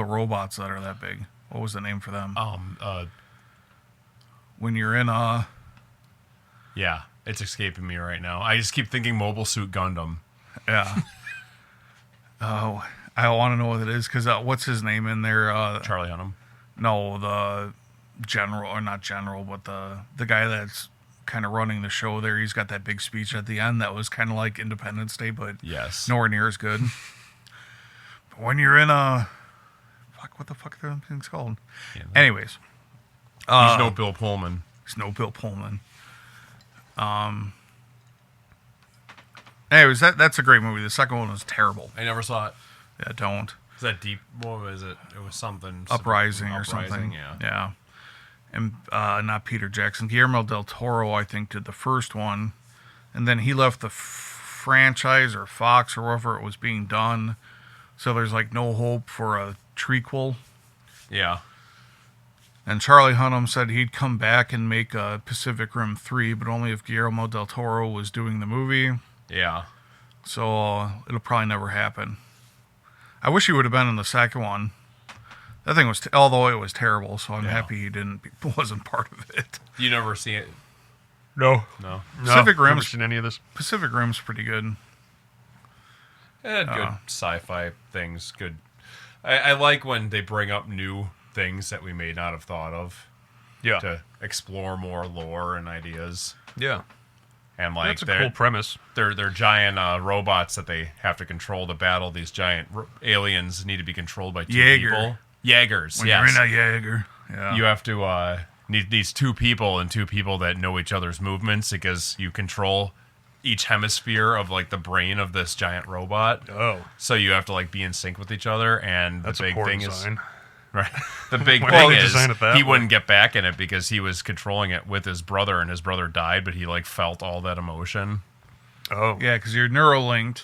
robots that are that big? What was the name for them? When you're in a... Yeah, it's escaping me right now. I just keep thinking Mobile Suit Gundam. Yeah. Oh, I want to know what it is because what's his name in there? Charlie Hunnam. No, the general, or not general, but the guy that's kind of running the show there. He's got that big speech at the end that was kind of like Independence Day, but Yes. nowhere near as good. But when you're in a... what the fuck are them things called? Yeah, Anyways. He's no Bill Pullman. It's no Bill Pullman. Anyways, that's a great movie. The second one was terrible. I never saw it. Yeah, don't. Is that deep? What was it? It was something. Uprising or something. Yeah. And not Peter Jackson. Guillermo del Toro, I think, did the first one. And then he left the franchise or Fox or wherever it was being done. So there's like no hope for a trequel. Yeah. And Charlie Hunnam said he'd come back and make a Pacific Rim 3, but only if Guillermo del Toro was doing the movie. Yeah. So it'll probably never happen. I wish he would have been in the second one. That thing was, although it was terrible, so I'm happy he wasn't part of it. You never see it? No. Pacific Never Rim's seen any of this. Pacific Rim's pretty good. It had good sci-fi things. Good. I like when they bring up new things that we may not have thought of. Yeah. To explore more lore and ideas. Yeah. And like That's a cool premise. They're giant robots that they have to control to battle. These giant aliens need to be controlled by two people. Jaegers. When yes. you're in a Jaeger. Yeah. You have to need these two people that know each other's movements because you control each hemisphere of like the brain of this giant robot. Oh. So you have to like be in sync with each other. And That's the big a poor thing design. is right. The big Why thing would they is design it that he way? wouldn't get back in it because he was controlling it with his brother, and his brother died, but he like felt all that emotion. Oh. Yeah, because you're neurolinked.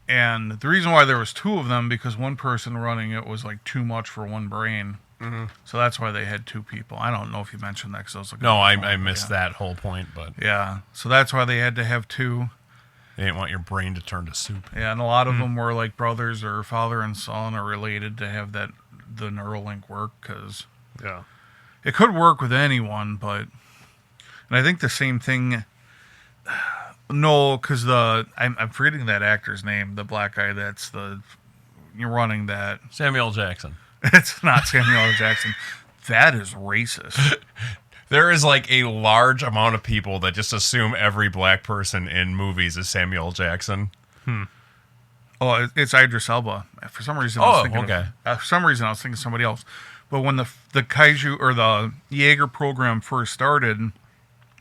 And the reason why there was two of them, because one person running it was like too much for one brain. Mm-hmm. So that's why they had two people. I don't know if you mentioned that because I was looking. No, I missed that whole point, but yeah. So that's why they had to have two. they didn't want your brain to turn to soup. Yeah, and a lot of them were like brothers or father and son or related to have the Neuralink work because Yeah. it could work with anyone, but and I think the same thing. No, because I'm forgetting that actor's name, the black guy that's you're running that. Samuel Jackson. It's not Samuel L. Jackson. That is racist. There is like a large amount of people that just assume every black person in movies is Samuel L. Jackson. Oh, it's Idris Elba. For some reason, I was thinking okay. For some reason, I was thinking somebody else. But when the Kaiju or the Jaeger program first started,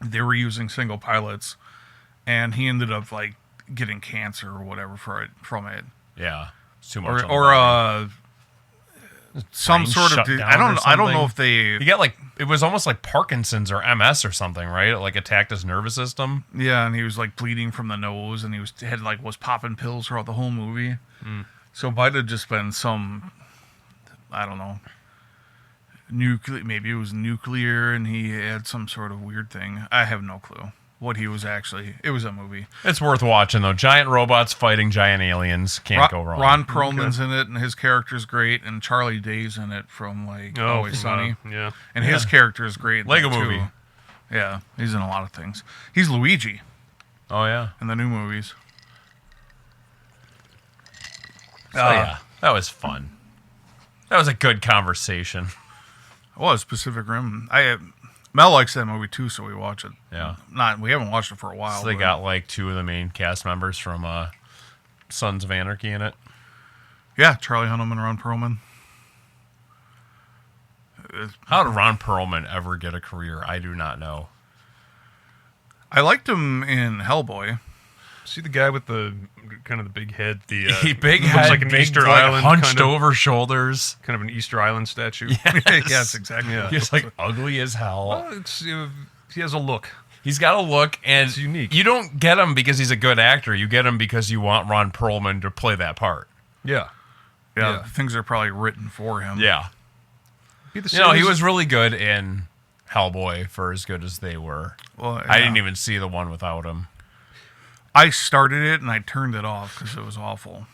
they were using single pilots, and he ended up like getting cancer or whatever from it, Yeah, it's too much. or some brain sort of. shut down I don't or know something. if they. he got like it was almost like Parkinson's or MS or something, right? It like attacked his nervous system. Yeah, and he was like bleeding from the nose, and he was popping pills throughout the whole movie. So it might have just been some, I don't know, maybe it was nuclear, and he had some sort of weird thing. I have no clue what he was actually. It was a movie. It's worth watching though. Giant robots fighting giant aliens can't go wrong. Ron Perlman's in it, and his character's great, and Charlie Day's in it from like Always Sunny. Yeah. And his character is great. in Lego that, too. Movie. Yeah, he's in a lot of things. He's Luigi Oh yeah. in the new movies. So yeah, that was fun. That was a good conversation. It was Pacific Rim. Mel likes that movie too, so we watch it. Yeah. We haven't watched it for a while. So they but- got like two of the main cast members from Sons of Anarchy in it. Yeah, Charlie Hunnam and Ron Perlman. How did Ron Perlman ever get a career? I do not know. I liked him in Hellboy. See the guy with the kind of the big head, the Big looks head, like an big, Easter like, Island hunched kind of, over shoulders. kind of an Easter Island statue. Yes, exactly. Yeah. He's like ugly as hell. Well, he has a look. He's got a look, and It's unique. You don't get him because he's a good actor. You get him because you want Ron Perlman to play that part. Yeah. Yeah, Yeah. things are probably written for him. Yeah. Be the You know, he same as- was really good in Hellboy for as good as they were. Well, I yeah. didn't even see the one without him. I started it and I turned it off because it was awful.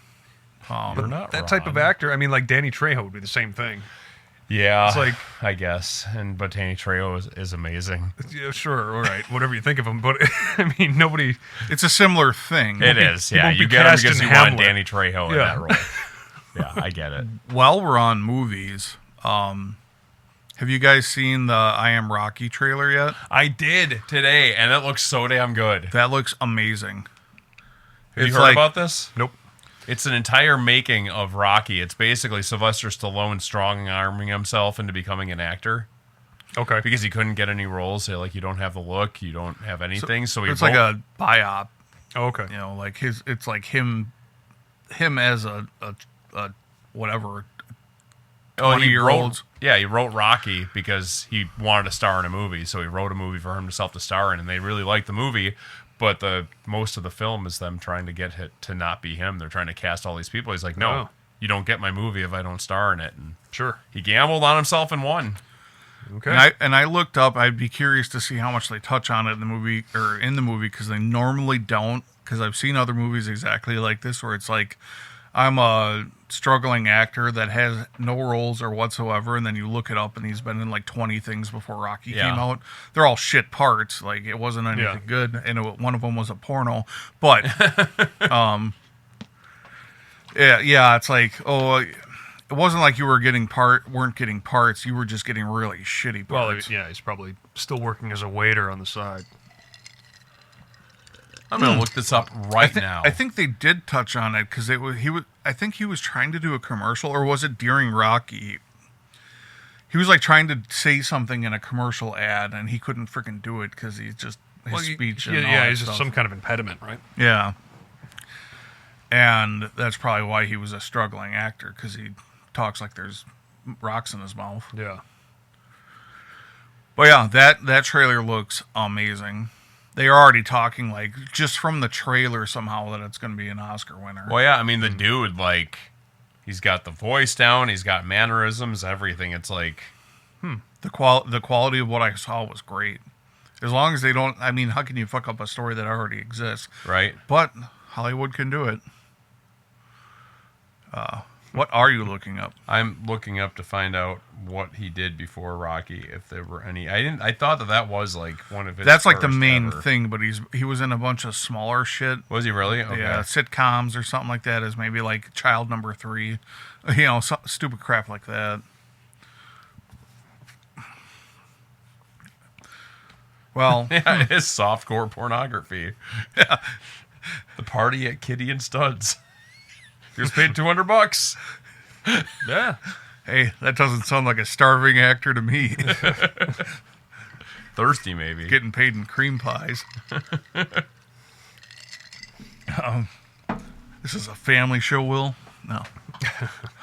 You're not that type of wrong. actor. I mean, like Danny Trejo would be the same thing. Yeah, It's like- I guess. And but Danny Trejo is amazing. Yeah, sure, all right, whatever you think of him, but I mean, nobody. It's a similar thing. It is. he Yeah, won't be you get him cast because in you want Hamlet. Danny Trejo in Yeah. that role. Yeah, I get it. While we're on movies, have you guys seen the I Am Rocky trailer yet? I did today, and it looks so damn good. That looks amazing. Have you It's heard like- about this? Nope. It's an entire making of Rocky. It's basically Sylvester Stallone strong-arming himself into becoming an actor Okay. because he couldn't get any roles. They're like, you don't have the look, you don't have anything. So he it's like a biop. Oh, okay. You know, like it's like him as a whatever. Oh, he 20-year-olds. he wrote Rocky because he wanted to star in a movie, so he wrote a movie for himself to star in, and they really liked the movie. But most of the film is them trying to get it to not be him. They're trying to cast all these people. He's like, no, Oh. you don't get my movie if I don't star in it. And Sure. he gambled on himself and won. Okay. And I looked up. I'd be curious to see how much they touch on it in the movie because they normally don't. Because I've seen other movies exactly like this where it's like I'm a struggling actor that has no roles or whatsoever, and then you look it up and he's been in like 20 things before Rocky came out. They're all shit parts. Like it wasn't anything good, and one of them was a porno. But yeah, it's like it wasn't like you weren't getting parts. You were just getting really shitty parts. Well, he's probably still working as a waiter on the side. I'm going to look this up now. I think they did touch on it because I think he was trying to do a commercial, or was it during Rocky? He was like trying to say something in a commercial ad, and he couldn't freaking do it because he's just his speech. And all that he's stuff. just some kind of impediment, right? Yeah, and that's probably why he was a struggling actor because he talks like there's rocks in his mouth. Yeah. But yeah, that trailer looks amazing. They're already talking, like, just from the trailer somehow that it's going to be an Oscar winner. Well, yeah, I mean, the dude, like, he's got the voice down, he's got mannerisms, everything. It's like... The quality of what I saw was great. As long as they don't... I mean, how can you fuck up a story that already exists? Right. But Hollywood can do it. What are you looking up? I'm looking up to find out what he did before Rocky, if there were any. I thought that was like one of his. That's like the main ever. thing, but he was in a bunch of smaller shit. Was he really? Okay. Yeah, sitcoms or something like that. As maybe like Child Number 3, you know, stupid crap like that. Well, Yeah, it is softcore pornography. Yeah. The party at Kitty and Studs. He was paid $200. Yeah. hey, that doesn't sound like a starving actor to me. Thirsty, maybe. Getting paid in cream pies. This is a family show, Will? No.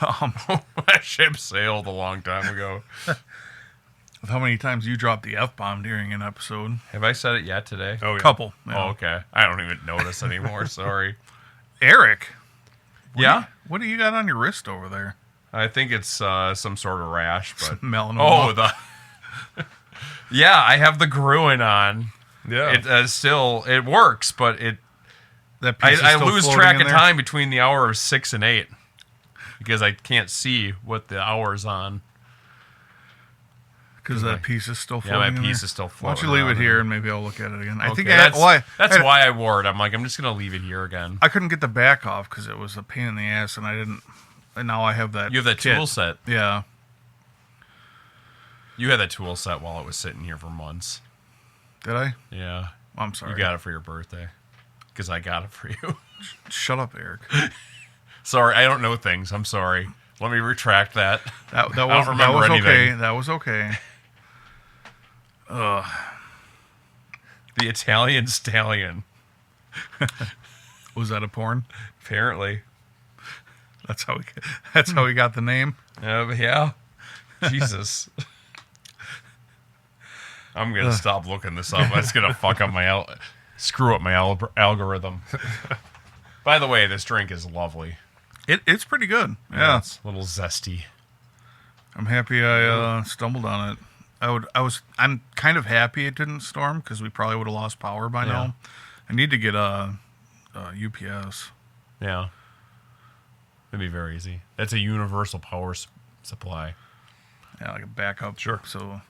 That ship sailed a long time ago. With how many times you dropped the F-bomb during an episode? Have I said it yet today? Oh, yeah. Couple. Yeah. Oh, okay. I don't even notice anymore. Sorry. Eric, Yeah? what do you got on your wrist over there? I think it's some sort of rash, but... Melanoma. Oh, yeah, I have the Gruen on. Yeah. It works, but That piece is I still lose floating track in of there? time between the hour of 6 and 8 because I can't see what the hour's on. Because that piece is still Yeah, floating my in piece there? is still Why don't floating you leave around it in here there. and maybe I'll look at it again. I Okay, think that's why why I wore it. I'm like, I'm just going to leave it here again. I couldn't get the back off because it was a pain in the ass, and I didn't. And now I have that. You have that kit. tool set. Yeah. You had that tool set while it was sitting here for months. Did I? Yeah. I'm sorry. You got it for your birthday because I got it for you. Shut up, Eric. Sorry, I don't know things. I'm sorry. Let me retract that. That don't was remember okay. anything. That was okay. The Italian Stallion. Was that a porn? Apparently. That's how we got the name. Yeah. Jesus. I'm going to stop looking this up. That's going to fuck up screw up my algorithm. By the way, this drink is lovely. It's pretty good. Yeah. It's a little zesty. I'm happy I stumbled on it. I'm kind of happy it didn't storm because we probably would have lost power by now. I need to get a UPS. Yeah. It'd be very easy. That's a universal power supply. Yeah, like a backup. Sure. So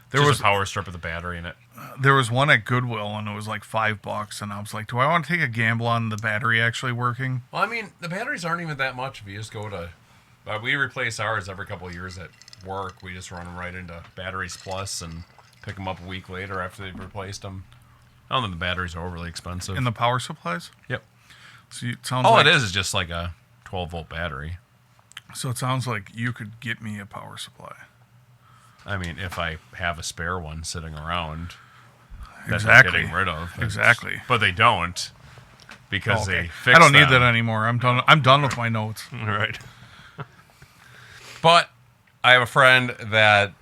There was a power strip with a battery in it. there was one at Goodwill and it was like $5, and I was like, do I want to take a gamble on the battery actually working? Well, I mean, the batteries aren't even that much if you just go to... we replace ours every couple of years at work. We just run them right into Batteries Plus and pick them up a week later after they've replaced them. I don't think the batteries are overly expensive. In the power supplies? Yep. So it sounds All like, it is just like a 12-volt battery. So it sounds like you could get me a power supply. I mean, if I have a spare one sitting around that Exactly. I'm getting rid of. Exactly. But they don't. because Okay. they fixed I don't need them. that anymore. I'm done with my notes. All right. But I have a friend that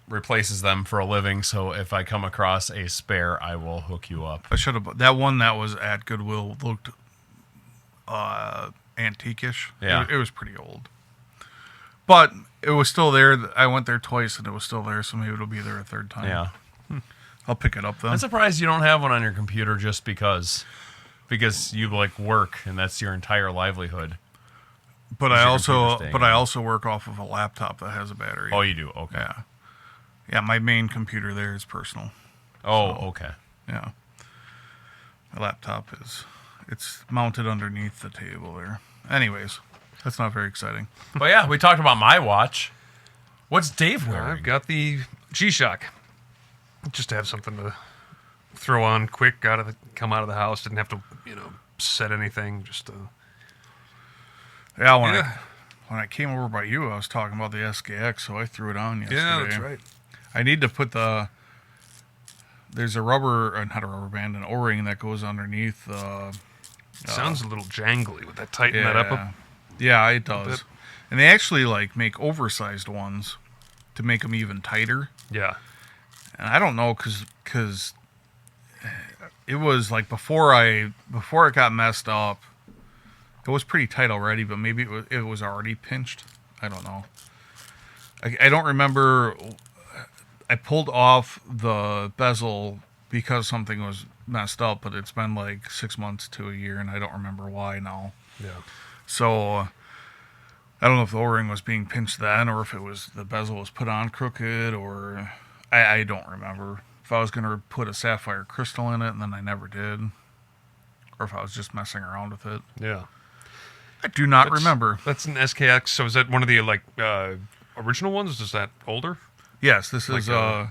replaces them for a living, so if I come across a spare, I will hook you up. I should have. That one that was at Goodwill looked antique-ish. Yeah. It was pretty old. But it was still there. I went there twice and it was still there, so maybe it'll be there a third time. Yeah. I'll pick it up then. I'm surprised you don't have one on your computer just because you like work and that's your entire livelihood. But Is I your also computer staying I on? also work off of a laptop that has a battery. Oh, you do? Okay. Yeah. Yeah, my main computer there is personal. Oh, okay. Yeah. My laptop it's mounted underneath the table there. Anyways, that's not very exciting. But yeah, we talked about my watch. What's Dave wearing? I've got the G-Shock. Just to have something to throw on quick, come out of the house. Didn't have to, set anything. Just Yeah, Yeah. when I came over by you, I was talking about the SKX, so I threw it on yesterday. yeah, that's right. I need to put there's a not a rubber band, an O-ring that goes underneath. Sounds a little jangly. Would that tighten that up? Yeah, it does. bit? And they actually make oversized ones to make them even tighter. Yeah. And I don't know because it was like before it got messed up, it was pretty tight already, but maybe it was already pinched. I don't know. I don't remember. I pulled off the bezel because something was messed up, but it's been like 6 months to a year, and I don't remember why now. Yeah. So I don't know if the O-ring was being pinched then, or if it was the bezel was put on crooked, or I don't remember. If I was going to put a sapphire crystal in it, and then I never did, or if I was just messing around with it. Yeah. I do not remember. That's an SKX. So is that one of the original ones? Is that older? Yes, this is Like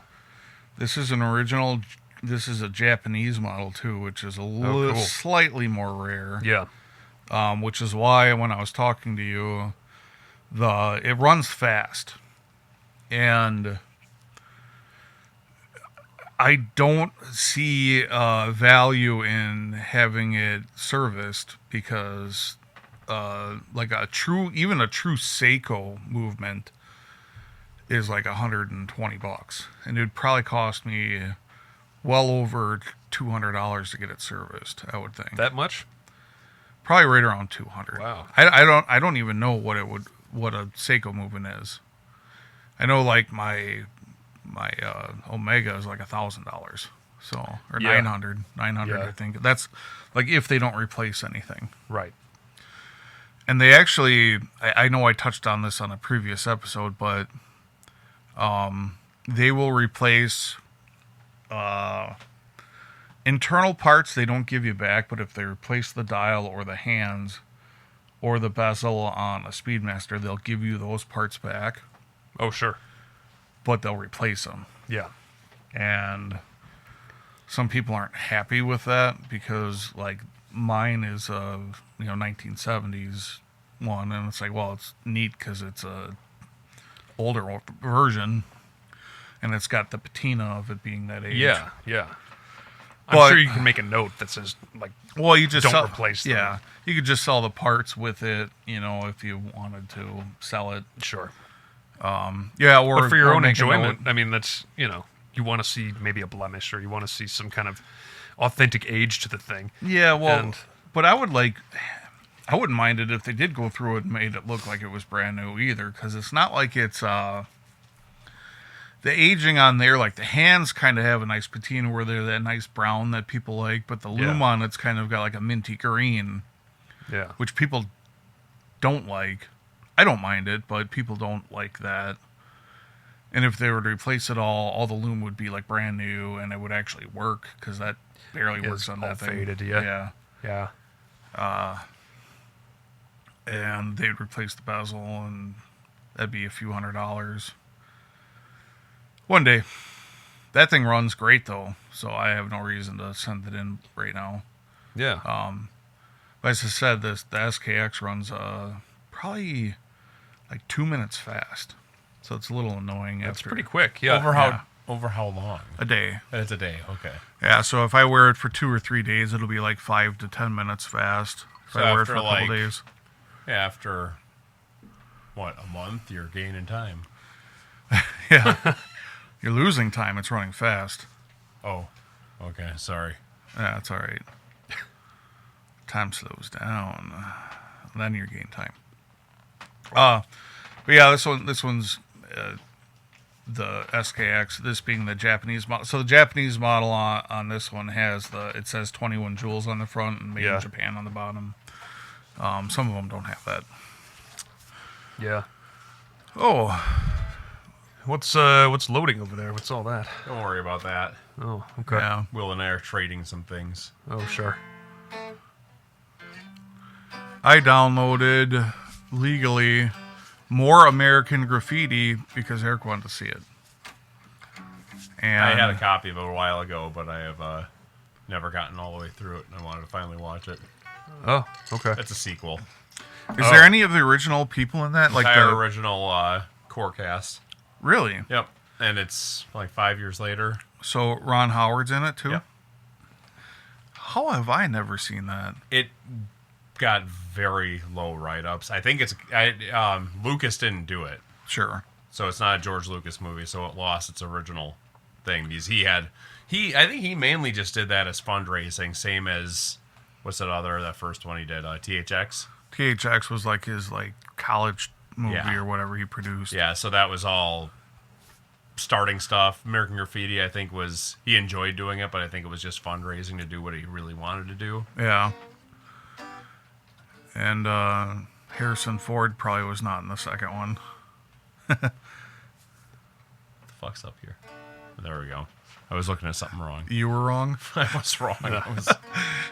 this is an original. This is a Japanese model too, which is cool. slightly more rare. Yeah. Which is why when I was talking to you, it runs fast, and I don't see value in having it serviced because, like even a true Seiko movement is like $120, and it would probably cost me well over $200 to get it serviced. I would think That much? probably right around 200. Wow. I don't even know what a Seiko movement is. I know like my Omega is like $1,000, so or Yeah. 900 Yeah. I think. That's like if they don't replace anything. Right. And they actually, I know I touched on this on a previous episode, but they will replace internal parts they don't give you back, but if they replace the dial or the hands or the bezel on a Speedmaster, they'll give you those parts back, Oh, sure. but they'll replace them. Yeah. And some people aren't happy with that because like mine is a 1970s one, and it's like, well, it's neat because it's a older version and it's got the patina of it being that age. Yeah. Yeah. I'm But- sure you can make a note that says like, Well, you just Don't replace them. Yeah, you could just sell the parts with it, if you wanted to sell it. sure. Yeah, or But for your or own make a enjoyment, note. I mean, that's, you want to see maybe a blemish or you want to see some kind of authentic age to the thing. Yeah, well, And- but I wouldn't mind it if they did go through it and made it look like it was brand new either, because it's not like it's the aging on there, like the hands kind of have a nice patina where they're that nice brown that people like, but the loom Yeah. on it's kind of got like a minty green, Yeah. which people don't like. I don't mind it, but people don't like that. And if they were to replace it all the loom would be like brand new, and it would actually work because that barely It's works on all that thing. faded, yeah. Yeah. Yeah. And they'd replace the bezel, and that'd be a few $100s. One day. That thing runs great, though, so I have no reason to send it in right now. Yeah. But as I said, the SKX runs probably like 2 minutes fast, so it's a little annoying. That's after. pretty quick. Yeah. Over Yeah. Over how long? A day. It's a day. Okay. Yeah, so if I wear it for 2 or 3 days, it'll be like 5 to 10 minutes fast. If So I wear it after, for a couple like- days. After what, a month? You're gaining time. Yeah. You're losing time. It's running fast. Oh. Okay. Sorry. Yeah, it's all right. Time slows down. Then you gain time. But yeah, this one's the SKX. This being the Japanese model. So the Japanese model on this one it says 21 joules on the front and made in Japan on the bottom. Some of them don't have that. Yeah. Oh, What's loading over there? What's all that? Don't worry about that. Oh, okay. yeah. Will and I are trading some things. Oh, sure. I downloaded legally more American Graffiti because Eric wanted to see it. And I had a copy of it a while ago, but I have never gotten all the way through it, and I wanted to finally watch it. Oh, okay. It's a sequel. Is there any of the original people in that? Like Entire the original core cast. Really? Yep. And it's like 5 years later. So Ron Howard's in it too? Yep. How have I never seen that? It got very low write-ups. I think Lucas didn't do it, Sure. so it's not a George Lucas movie, so it lost its original thing because I think he mainly just did that as fundraising, same as that first one he did, THX. THX was like his college movie Yeah. or whatever he produced. Yeah, so that was all starting stuff. American Graffiti, I think, he enjoyed doing it, but I think it was just fundraising to do what he really wanted to do. Yeah. And Harrison Ford probably was not in the second one. What the fuck's up here? There we go. I was looking at something wrong. You were wrong. I was wrong.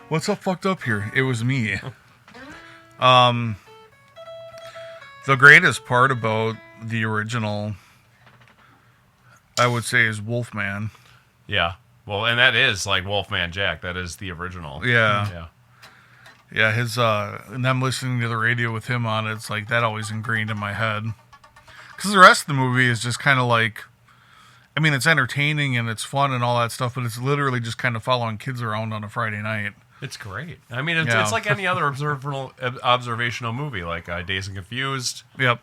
What's up fucked up here? It was me. The greatest part about the original, I would say, is Wolfman. Yeah. Well, and that is like Wolfman Jack. That is the original. Yeah. Yeah. Yeah, his and them listening to the radio with him on it, it's like that always ingrained in my head. Because the rest of the movie is just kind of like, I mean, it's entertaining and it's fun and all that stuff, but it's literally just kind of following kids around on a Friday night. It's great. I mean, it's, Yeah. it's like any other observational movie, like Dazed and Confused, Yep.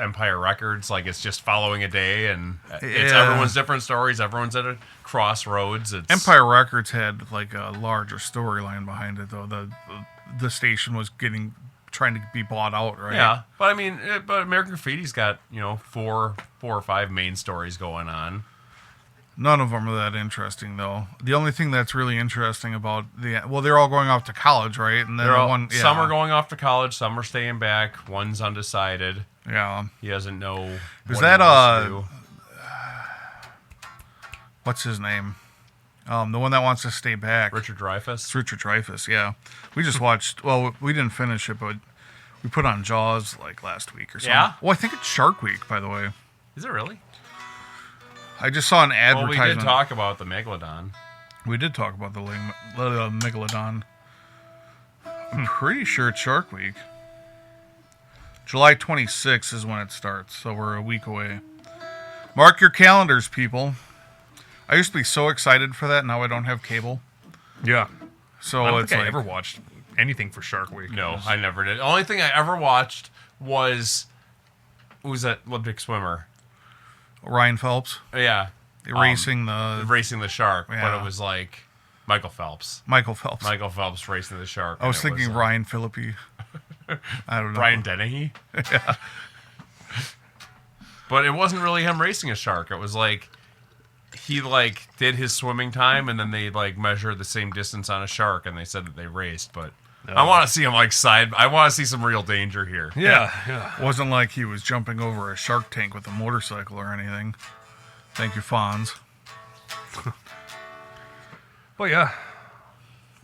Empire Records. Like, it's just following a day, and it's Yeah. everyone's different stories. Everyone's at a crossroads. It's Empire Records had like a larger storyline behind it, though. The station was trying to be bought out, right? Yeah, but I mean, but American Graffiti's got four or five main stories going on. None of them are that interesting, though. The only thing that's really interesting about they're all going off to college, right? And then Some are going off to college, some are staying back. One's undecided. Yeah. He doesn't know. Is what that he wants to do. What's his name? The one that wants to stay back. Richard Dreyfuss? It's Richard Dreyfuss. Yeah. We just watched. Well, we didn't finish it, but we put on Jaws like last week or something. Yeah? Well, I think it's Shark Week, by the way. Is it really? I just saw an Well, advertisement. we did talk about the Megalodon. We did talk about the Megalodon. I'm pretty sure it's Shark Week. July 26th is when it starts, so we're a week away. Mark your calendars, people. I used to be so excited for that. Now I don't have cable. Yeah. So I don't it's think I like, ever watched anything for Shark Week. No, I never did. The only thing I ever watched was that Olympic swimmer. Ryan Phelps Yeah. racing the Racing the shark, Yeah. but it was like Michael Phelps. Michael Phelps. Michael Phelps racing the shark. I was and it thinking Ryan Phillippe. I don't know. Brian Dennehy. Yeah. But it wasn't really him racing a shark. It was like he did his swimming time, and then they measured the same distance on a shark, and they said that they raced. But I want to see him I want to see some real danger here. Yeah. Wasn't like he was jumping over a shark tank with a motorcycle or anything. Thank you, Fonz. Well, yeah.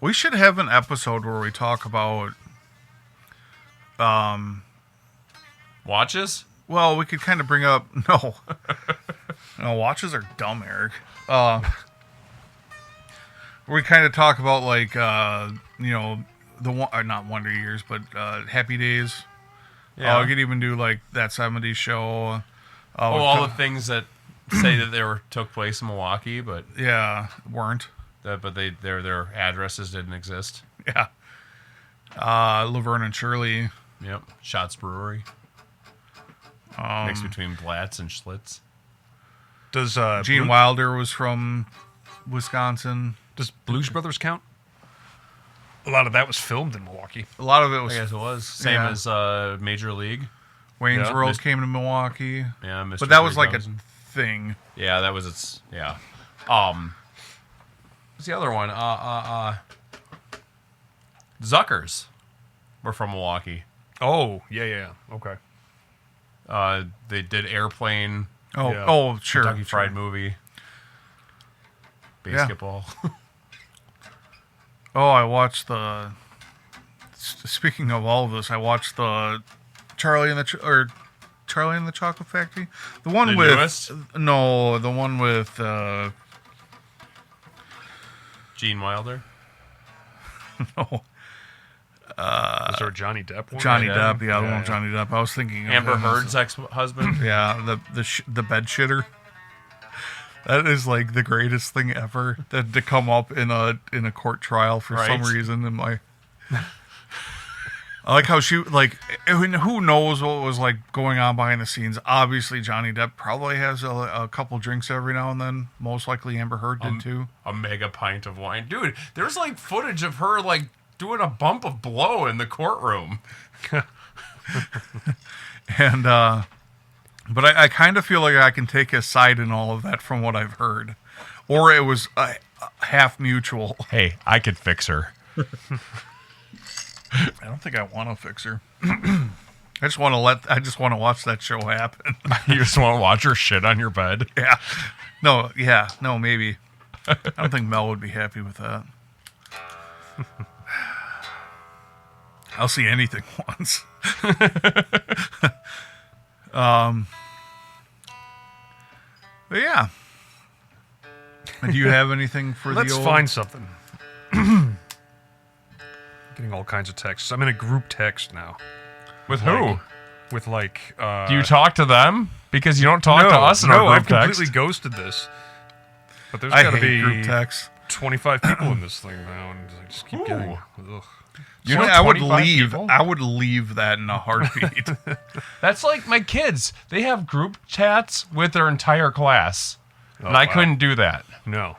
We should have an episode where we talk about. Watches? Well, we could kind of bring up no, watches are dumb, Eric. We kind of talk about not Wonder Years, but Happy Days. Yeah. We could even do like that '70s show. all the things that say that took place in Milwaukee, but yeah, weren't. But their addresses didn't exist. Yeah. Laverne and Shirley. Yep. Schatz Brewery. Mixed between Blatz and Schlitz. Does Gene Wilder was from Wisconsin. Does Blues Brothers count? A lot of that was filmed in Milwaukee. A lot of it was. I guess it was. Same as Major League. Wayne's World came to Milwaukee. Yeah, Mr. But that was 3000. like a thing. Yeah, that was its. Yeah. What's the other one? Zuckers were from Milwaukee. Oh, yeah. Okay. They did Airplane. Oh, sure. Kentucky Fried Movie. Basketball. Oh, I watched the. Speaking of all of this, I watched the Charlie and the Chocolate Factory. The one The with newest? No, the one with Gene Wilder. no Is there a Johnny Depp one? Johnny Yeah. Depp. Yeah, the one with Johnny Depp. I was thinking of Amber him as- Heard's ex-husband. Yeah, the bed shitter. That is like the greatest thing ever. That to come up in a court trial for some Right. reason in my. I like how she like. Who knows what was like going on behind the scenes? Obviously, Johnny Depp probably has a couple drinks every now and then. Most likely, Amber Heard did too. A mega pint of wine. Dude, there's like footage of her like doing a bump of blow in the courtroom. And but I kind of feel like I can take his side in all of that from what I've heard, or it was half mutual. Hey, I could fix her. I don't think I want to fix her. I just want to watch that show happen. You just want to watch her shit on your bed? Yeah. No, maybe. I don't think Mel would be happy with that. I'll see anything once. But yeah. Do you have anything for Let's the old? find something. Getting all kinds of texts. I'm in a group text now. With who? With like. Do you talk to them? Because you don't talk to us in no, our I've group text. completely ghosted this. But there's I got to hate be group text. 25 people in this thing now, and I just keep getting. Ugh. You know, I would 25 leave. people? I would leave that in a heartbeat. That's like my kids. They have group chats with their entire class. and Oh, I wow. couldn't do that. No.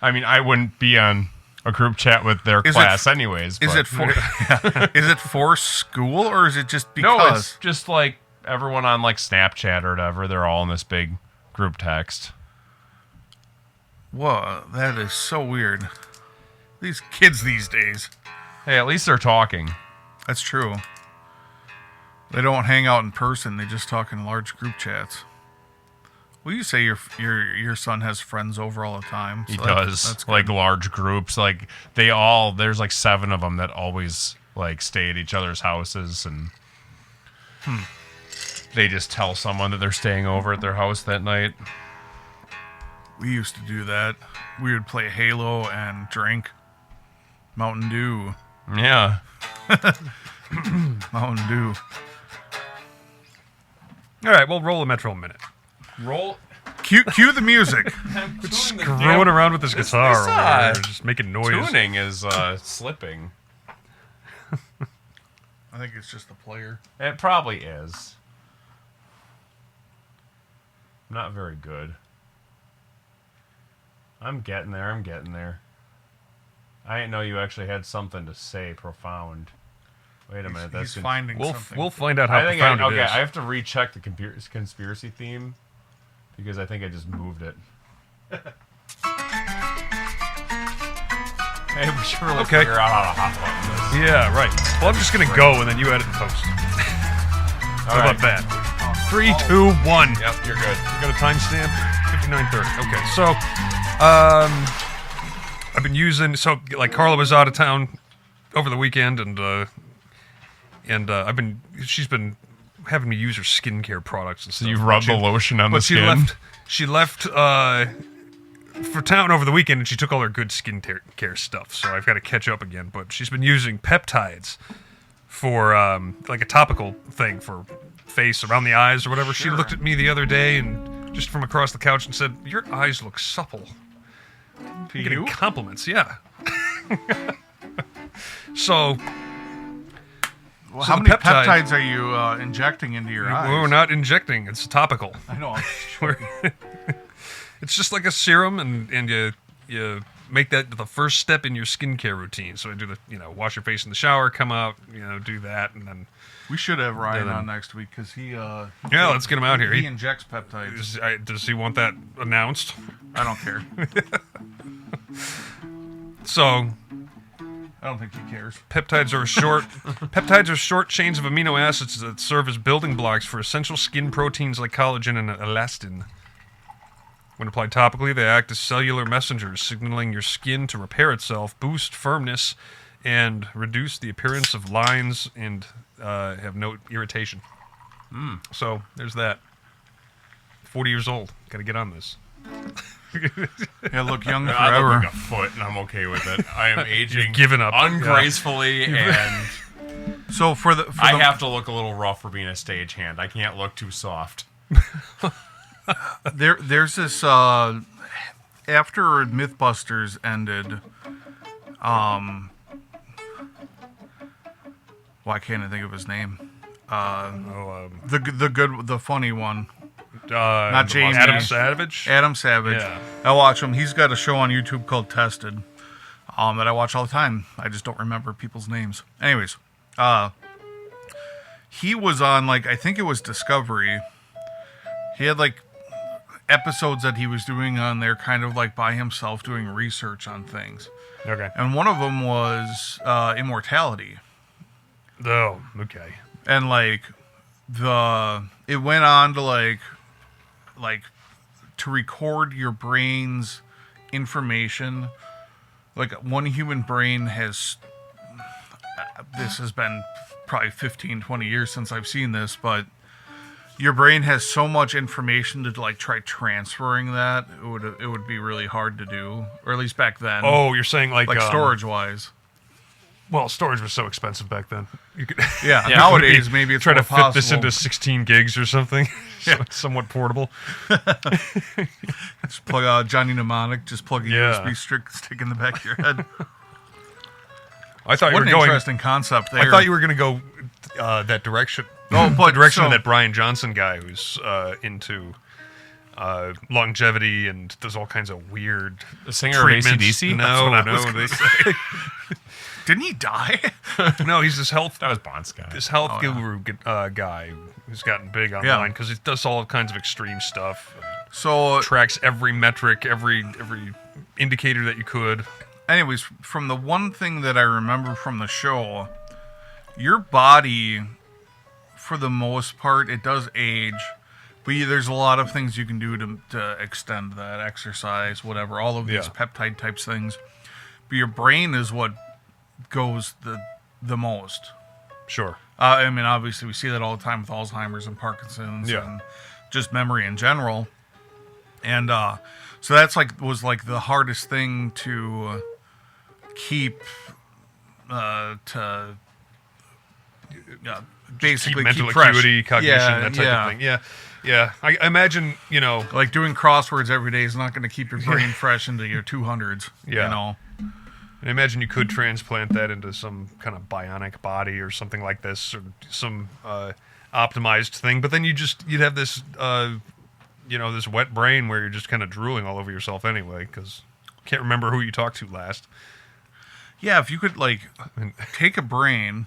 I mean, I wouldn't be on a group chat with their Is it- class anyways. Is but- it for is it for school or is it just because? No, it's just like everyone on like Snapchat or whatever. They're all in this big group text. Whoa, that is so weird. These kids these days. Hey, at least they're talking. That's true. They don't hang out in person. They just talk in large group chats. Well, you say your son has friends over all the time. He so does That's good. like large groups. Like there's like 7 of them that always like stay at each other's houses, and they just tell someone that they're staying over at their house that night. We used to do that. We would play Halo and drink Mountain Dew. Yeah. Mountain Dew. All right, we'll roll a Metro Minute. Roll. Cue the music. Screwing around with this guitar this, over here, just making noise. Tuning is slipping. I think it's just the player. It probably is. Not very good. I'm getting there. I didn't know you actually had something to say profound. Wait a minute, He's that's finding We'll something. find out how I think profound okay, it is. I have to recheck the conspiracy theme because I think I just moved it. Hey, we should really Okay. figure out how to hot button this. Yeah, right. Well, I'm just gonna go and then you edit and post. How about that? 3, 2, 1. Yep, you're good. You got a timestamp? 59:30. Okay, so I've been using like Carla was out of town over the weekend, and she's been having me use her skincare products and stuff. You rub the lotion on the But skin. she left for town over the weekend, and she took all her good care stuff. So I've got to catch up again. But she's been using Peptides for like a topical thing for face, around the eyes or whatever. She Sure. looked at me the other day and just from across the couch and said, "Your eyes look supple." I'm getting compliments, yeah. So, Well, So how the many peptide- peptides are you injecting into your eyes? we're not injecting; it's topical. I know. It's just like a serum, and you make that the first step in your skincare routine. So I do the wash your face in the shower, come out, do that, and then We should have Ryan Yeah, on next week because he. yeah, let's get him out here. He injects peptides. Does he want that announced? I don't care. So I don't think he cares. peptides are short chains of amino acids that serve as building blocks for essential skin proteins like collagen and elastin. When applied topically, they act as cellular messengers, signaling your skin to repair itself, boost firmness, and reduce the appearance of lines and have no irritation. So there's that. 40 years old. Got to get on this. Yeah, look young I look forever. like a foot, and I'm okay with it. I am aging given up. ungracefully, and So for the I have to look a little rough for being a stagehand. I can't look too soft. there's this after Mythbusters ended. Why can't I think of his name? The funny one. Not Jamie. Adam Savage. Adam Savage. Yeah. I watch him. He's got a show on YouTube called Tested that I watch all the time. I just don't remember people's names. Anyways, he was on, I think it was Discovery. He had, episodes that he was doing on there kind of, by himself doing research on things. Okay. And one of them was immortality. Oh, okay. And, it went on to, to record your brain's information. One human brain has, this has been probably 15, 20 years since I've seen this, but your brain has so much information to try transferring that. It would be really hard to do, or at least back then. Oh, you're saying storage wise. Well, storage was so expensive back then. You could Yeah, nowadays maybe it's try to more fit this possible. into 16 gigs or something. Yeah. Somewhat portable. Just plug Johnny Mnemonic, just plug a Yeah. USB stick in the back of your head. I thought you What were an going. interesting concept there. I thought you were going to go that direction. Oh, the but direction of so- that Brian Johnson guy who's into longevity and does all kinds of weird The singer of treatments. AC/DC? No, That's what I was gonna they- Didn't he die? no, he's this health That was Bond's guy. guru guy who's gotten big online because he does all kinds of extreme stuff. So, Tracks every metric, every indicator that you could. anyways, from the one thing that I remember from the show, your body, for the most part, it does age, but there's a lot of things you can do to extend that, exercise, whatever, all of these Yeah. peptide types things. But your brain is what goes the most. Sure. I mean, obviously, we see that all the time with Alzheimer's and Parkinson's Yeah. and just memory in general. And so that's was the hardest thing to keep basically Keep mental keep fresh. acuity, cognition, Yeah, that type yeah. of thing. Yeah. Yeah. I imagine, Like doing crosswords every day is not going to keep your brain fresh into your 200s. Yeah. You know. I imagine you could transplant that into some kind of bionic body or something like this, or some optimized thing. But then you'd have this, this wet brain where you're just kind of drooling all over yourself anyway, because you can't remember who you talked to last. Yeah, if you could take a brain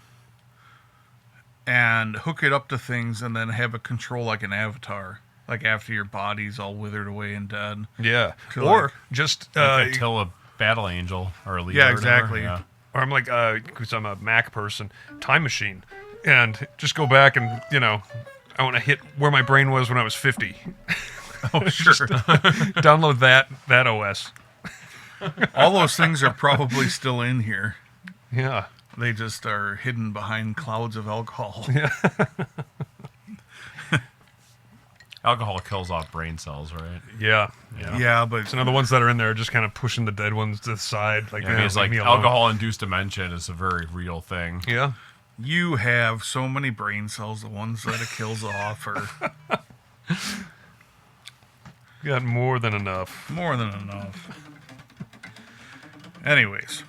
and hook it up to things and then have it control like an avatar, after your body's all withered away and dead. Yeah. To, Or just Until a battle angel or a leader. Yeah, or whatever, exactly. yeah. or I'm because I'm a Mac person, time machine, and just go back and I want to hit where my brain was when I was 50. Oh, sure. Download that OS. All those things are probably still in here. Yeah. They just are hidden behind clouds of alcohol. Alcohol kills off brain cells, right? Yeah. Yeah, but So now the ones that are in there are just kind of pushing the dead ones to the side. I mean, it's leave me alone. alcohol-induced dementia is a very real thing. Yeah. You have so many brain cells. The ones that it kills off are Got more than enough. more than enough. Anyways.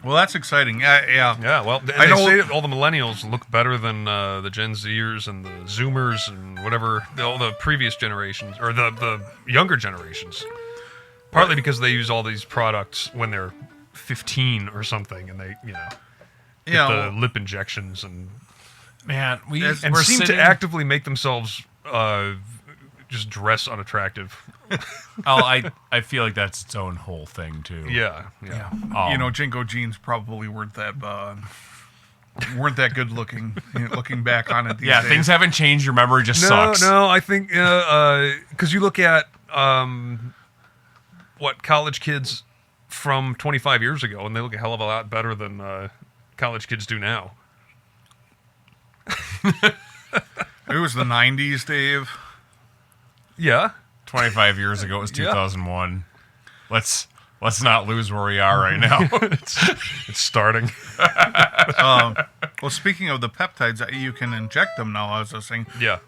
Well, that's exciting. Yeah. Yeah, well, they say that all the millennials look better than the Gen Zers and the Zoomers and whatever, all the previous generations, or the younger generations. Partly because they use all these products when they're 15 or something, and they, get the lip injections and Man, seem sitting, to actively make themselves just dress unattractive. I feel like that's its own whole thing too. Yeah. Jinko jeans probably weren't that good looking. Looking back on it these days. Things haven't changed. Your memory just sucks. No, I think because you look at what college kids from 25 years ago, and they look a hell of a lot better than college kids do now. It was the 90s, Dave. Yeah. 25 years ago, it was 2001. Let's not lose where we are right now. It's starting. Well, speaking of the peptides, you can inject them now. I was just saying. Yeah.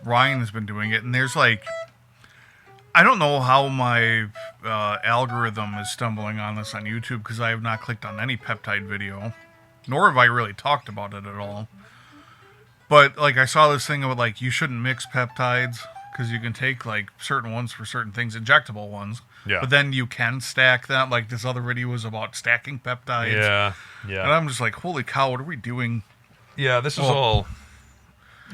Ryan has been doing it, and there's I don't know how my algorithm is stumbling on this on YouTube because I have not clicked on any peptide video, nor have I really talked about it at all. But I saw this thing about you shouldn't mix peptides because you can take certain ones for certain things, injectable ones. Yeah. But then you can stack them. This other video was about stacking peptides. Yeah. And I'm just like, holy cow, what are we doing? Yeah, this is all.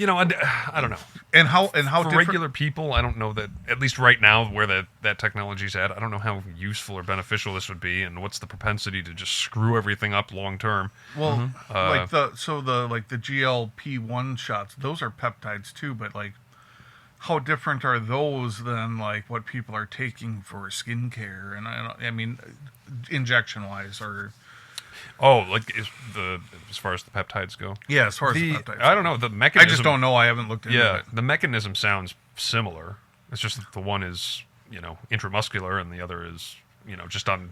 I don't know. And how For different, regular people, I don't know that, at least right now where that technology's at, I don't know how useful or beneficial this would be, and what's the propensity to just screw everything up long term. Well, the GLP-1 shots, those are peptides too, but how different are those than what people are taking for skincare? And I mean, injection wise, or as far as the peptides go. Yeah, as far as the peptides. I don't know the mechanism. I just don't know. I haven't looked into it. The mechanism sounds similar. It's just that the one is intramuscular and the other is just on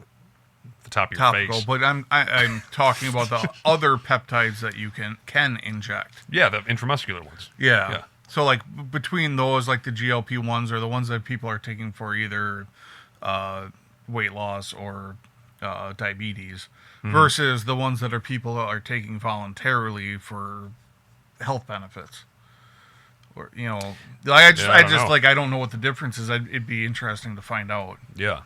the top of your face. But I'm talking about the other peptides that you can inject. Yeah, the intramuscular ones. Yeah. So between those, the GLP-1s are the ones that people are taking for either weight loss or diabetes, versus the ones that people are taking voluntarily for health benefits. Or I don't know what the difference is. It'd be interesting to find out. Yeah.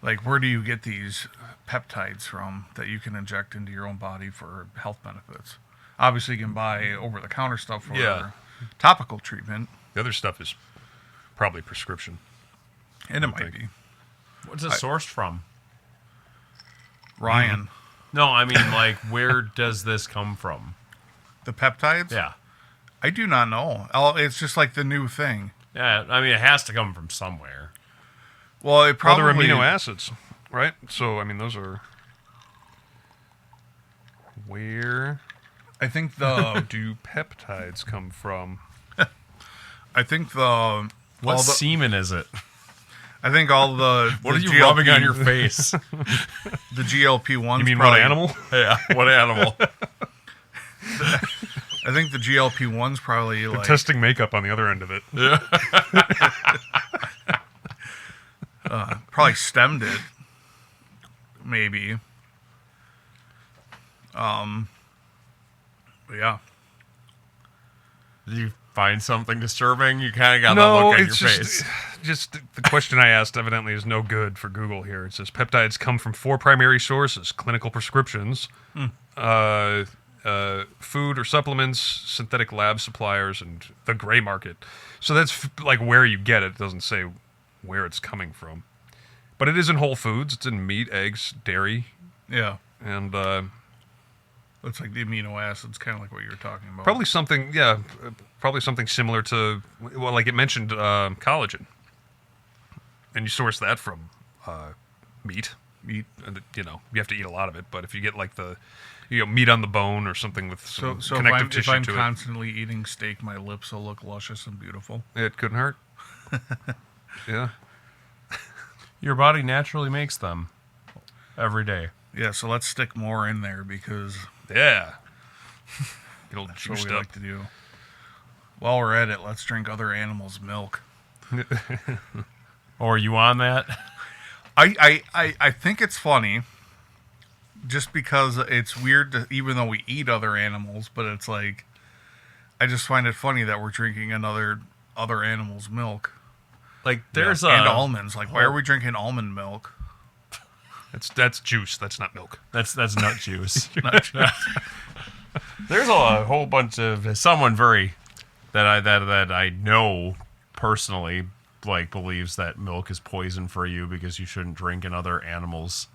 Where do you get these peptides from that you can inject into your own body for health benefits? Obviously, you can buy over-the-counter stuff for topical treatment. The other stuff is probably prescription. And it might be. What's it sourced from? Ryan. No, I mean, where does this come from? The peptides? Yeah. I do not know. It's just the new thing. Yeah, I mean, it has to come from somewhere. Well, it probably... Other amino acids, right? So, I mean, those are... Where I think do peptides come from? I think the... What semen is it? I think all the... What are you rubbing on your face? The GLP-1s... You mean what animal? Yeah, what animal? I think the GLP-1s probably They're testing makeup on the other end of it. Yeah. Probably stemmed it. Maybe. Yeah. Did you find something disturbing? You kind of got that look on your face. Just the question I asked evidently is no good for Google here. It says peptides come from 4 primary sources: clinical prescriptions, food or supplements, synthetic lab suppliers, and the gray market. So that's where you get it. It doesn't say where it's coming from. But it is in whole foods. It's in meat, eggs, dairy. Yeah. And looks like the amino acids, kind of like what you were talking about. probably something similar to, it mentioned collagen. And you source that from meat. Meat, and you have to eat a lot of it. But if you get the meat on the bone or something with some connective tissue to it. If I'm constantly eating steak, my lips will look luscious and beautiful. It couldn't hurt. Yeah. Your body naturally makes them every day. Yeah, so let's stick more in there because Yeah. Get all that's what juiced we up. like to do. While we're at it, let's drink other animals' milk. Or are you on that? I think it's funny just because it's weird to, even though we eat other animals, but it's like I just find it funny that we're drinking other animals' milk. Like, there's And almonds. Like, why are we drinking almond milk? That's juice. That's not milk. That's nut juice. There's a whole bunch of someone that I know personally like believes that milk is poison for you because you shouldn't drink in other animals.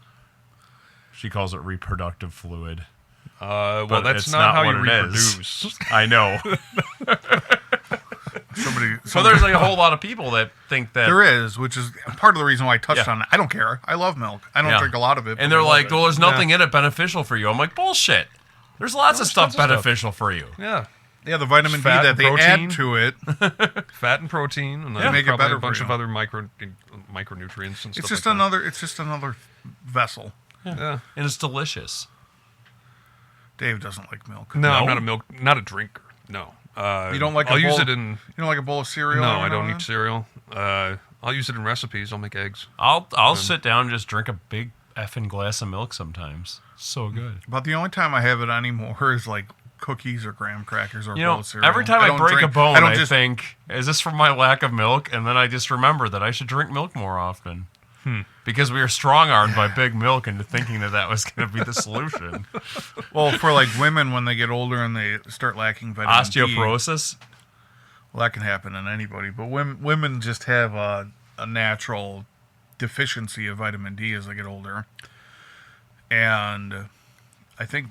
She calls it reproductive fluid. Well, But that's it's not how you what it is. reproduce. I know. So there's like a whole lot of people that think that, There is, which is part of the reason why I touched on it. I don't care. I love milk. I don't Yeah. drink a lot of it. but and I they're love like, it. well, there's nothing in it beneficial for you. I'm like, bullshit. There's lots of stuff tons of stuff. beneficial for you. Yeah. Yeah, the vitamin D Fat that and they protein. add to it. Fat and protein, and Yeah. Make it probably better a bunch for of you. other micronutrients and It's stuff just like another. It's just another vessel. that. Yeah. And it's delicious. Dave doesn't like milk. No, I'm No? not a drinker. No. You don't like. I'll a bowl, use it in. You don't like a bowl of cereal? No, every I now don't and eat cereal. I'll use it in recipes. I'll make eggs. I'll sit down and just drink a big effing glass of milk sometimes. So good. then? But the only time I have it anymore is like cookies or graham crackers or a You bowl know, of cereal. every time I don't break drink- a bone, I don't I just think, is this from my lack of milk? And then I just remember that I should drink milk more often. Because we were strong-armed by big milk into thinking that was going to be the solution. Well, for like women when they get older and they start lacking vitamin D, Osteoporosis? well, that can happen in anybody. But women just have a natural deficiency of vitamin D as they get older, and I think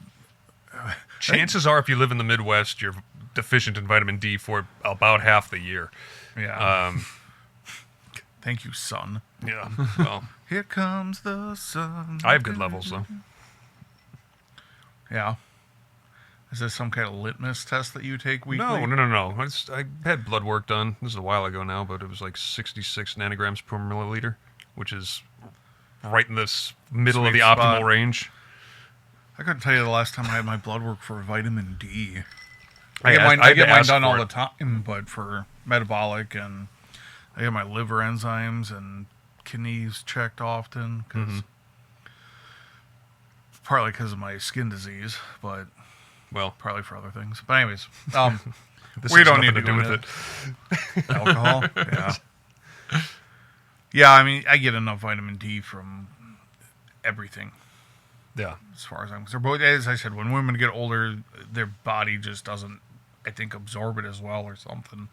Chances are, if you live in the Midwest, you're deficient in vitamin D for about half the year. yeah. Thank you, son. Yeah. Well, Here comes the sun. I have good levels though. Yeah. Is this some kind of litmus test that you take weekly? No. I had blood work done. This is a while ago now, but it was like 66 nanograms per milliliter, which is right in this middle of Sweet the optimal spot. range. I couldn't tell you the last time I had my blood work for vitamin D. I I had get to mine ask done for all it. the time, but for metabolic, and I get my liver enzymes and kidneys checked often, partly because of my skin disease, but Well, probably for other things. But anyways, this we has don't nothing need to to do go with into it. alcohol. Yeah. Yeah, I mean, I get enough vitamin D from everything, Yeah. as far as I'm concerned. But as I said, when women get older, their body just doesn't, I think, absorb it as well or something.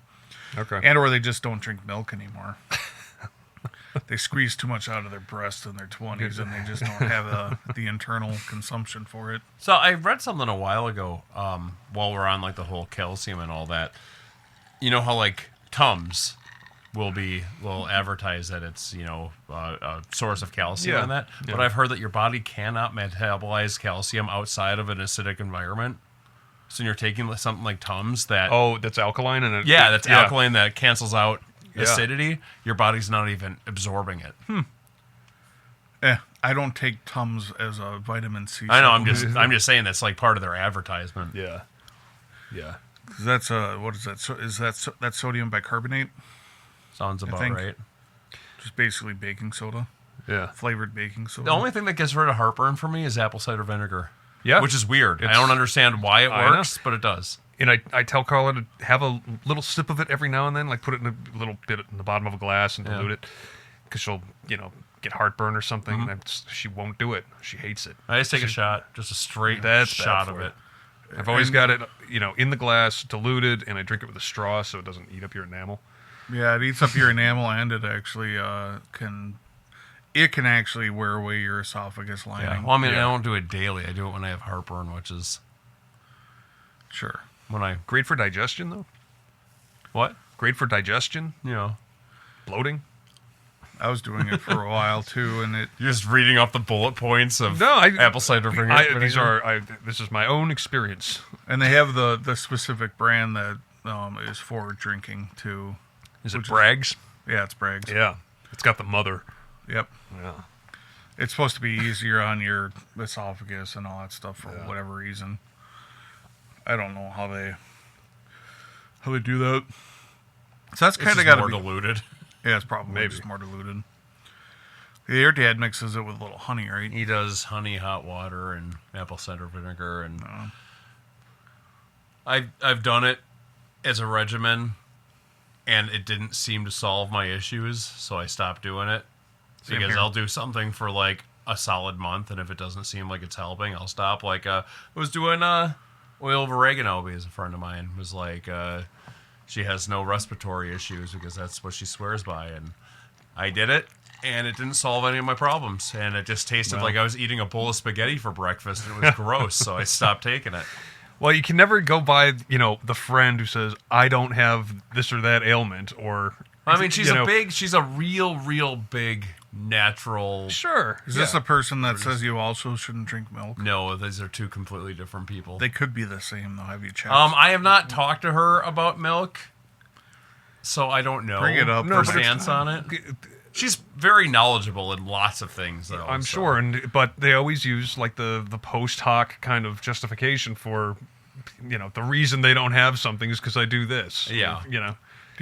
Okay. And or they just don't drink milk anymore. They squeeze too much out of their breast in their 20s, and they just don't have the internal consumption for it. So I read something a while ago while we're on like the whole calcium and all that. You know how like Tums will advertise that it's, you know, a source of calcium Yeah. and that. Yeah. But I've heard that your body cannot metabolize calcium outside of an acidic environment. So you're taking something like Tums that Oh, that's alkaline and that's alkaline that cancels out Yeah. acidity. Your body's not even absorbing it. I don't take Tums as a vitamin C. I know. supplement. I'm just saying that's like part of their advertisement. Yeah. Yeah. 'Cause that's what is that? So, is that sodium bicarbonate? Sounds about think. right. Just basically baking soda, Yeah. flavored baking soda. The only thing that gets rid of heartburn for me is apple cider vinegar. Yeah. Which is weird. I It's- don't understand why it I know. works, but it does. And I tell Carla to have a little sip of it every now and then, like put it in a little bit in the bottom of a glass and dilute it, because she'll, get heartburn or something. She won't do it. She hates it. I just take a shot, just a straight That's bad shot for of you. it. I've always got it, in the glass, diluted, and I drink it with a straw so it doesn't eat up your enamel. Yeah, it eats up your enamel, and it actually can actually wear away your esophagus lining. Yeah. Well, I mean, Yeah. I don't do it daily. I do it when I have heartburn, which is Sure. when I Great for digestion, though. what? Great for digestion, bloating. I was doing it for a while too, and it. You're just reading off the bullet points of No, apple cider vinegar. This is my own experience. And they have the specific brand that is for drinking too. Is it Bragg's? Yeah, it's Bragg's. Yeah. It's got the mother. Yep. Yeah. It's supposed to be easier on your esophagus and all that stuff for whatever reason. I don't know how they do that. So that's kind of got to more be diluted. Yeah, it's probably just more diluted. Your dad mixes it with a little honey, right? He does honey, hot water, and apple cider vinegar, and I've done it as a regimen, and it didn't seem to solve my issues, so I stopped doing it. Same Because here. I'll do something for like a solid month, and if it doesn't seem like it's helping, I'll stop. Like I was doing oil of oregano because a friend of mine was like, she has no respiratory issues because that's what she swears by, and I did it. And it didn't solve any of my problems. And it just tasted like I was eating a bowl of spaghetti for breakfast. And it was gross, so I stopped taking it. Well, you can never go by, the friend who says, I don't have this or that ailment, or... I mean, she's a real big natural... Sure. Is this a person that says you also shouldn't drink milk? No, these are two completely different people. They could be the same, though. Have you checked? I have not talked to her about milk, so I don't know Bring it up. her stance on it. She's very knowledgeable in lots of things, though. I'm sure, but they always use like the post hoc kind of justification for, the reason they don't have something is because I do this. Yeah. Do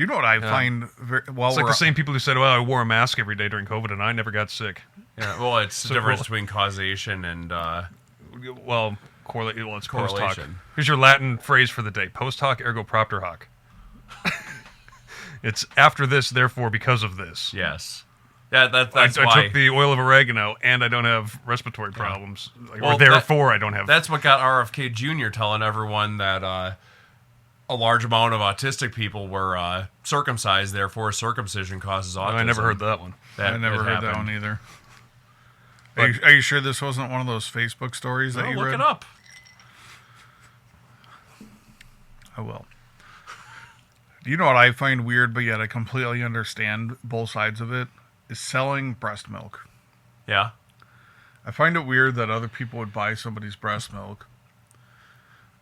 you know what I find? It's like the same people who said, "Well, I wore a mask every day during COVID and I never got sick." Yeah. Well, it's the difference between causation and It's post hoc. correlation. Here's your Latin phrase for the day: post hoc ergo propter hoc. It's after this, therefore, because of this. Yes. Yeah, that's I why. took the oil of oregano, and I don't have respiratory problems. Well, or therefore, I don't have... That's what got RFK Jr. telling everyone that a large amount of autistic people were circumcised, therefore circumcision causes autism. I never heard that one. I never heard that one either. Are you sure this wasn't one of those Facebook stories that you look read? it up. I will. You know what I find weird, but yet I completely understand both sides of it, is selling breast milk. Yeah. I find it weird that other people would buy somebody's breast milk,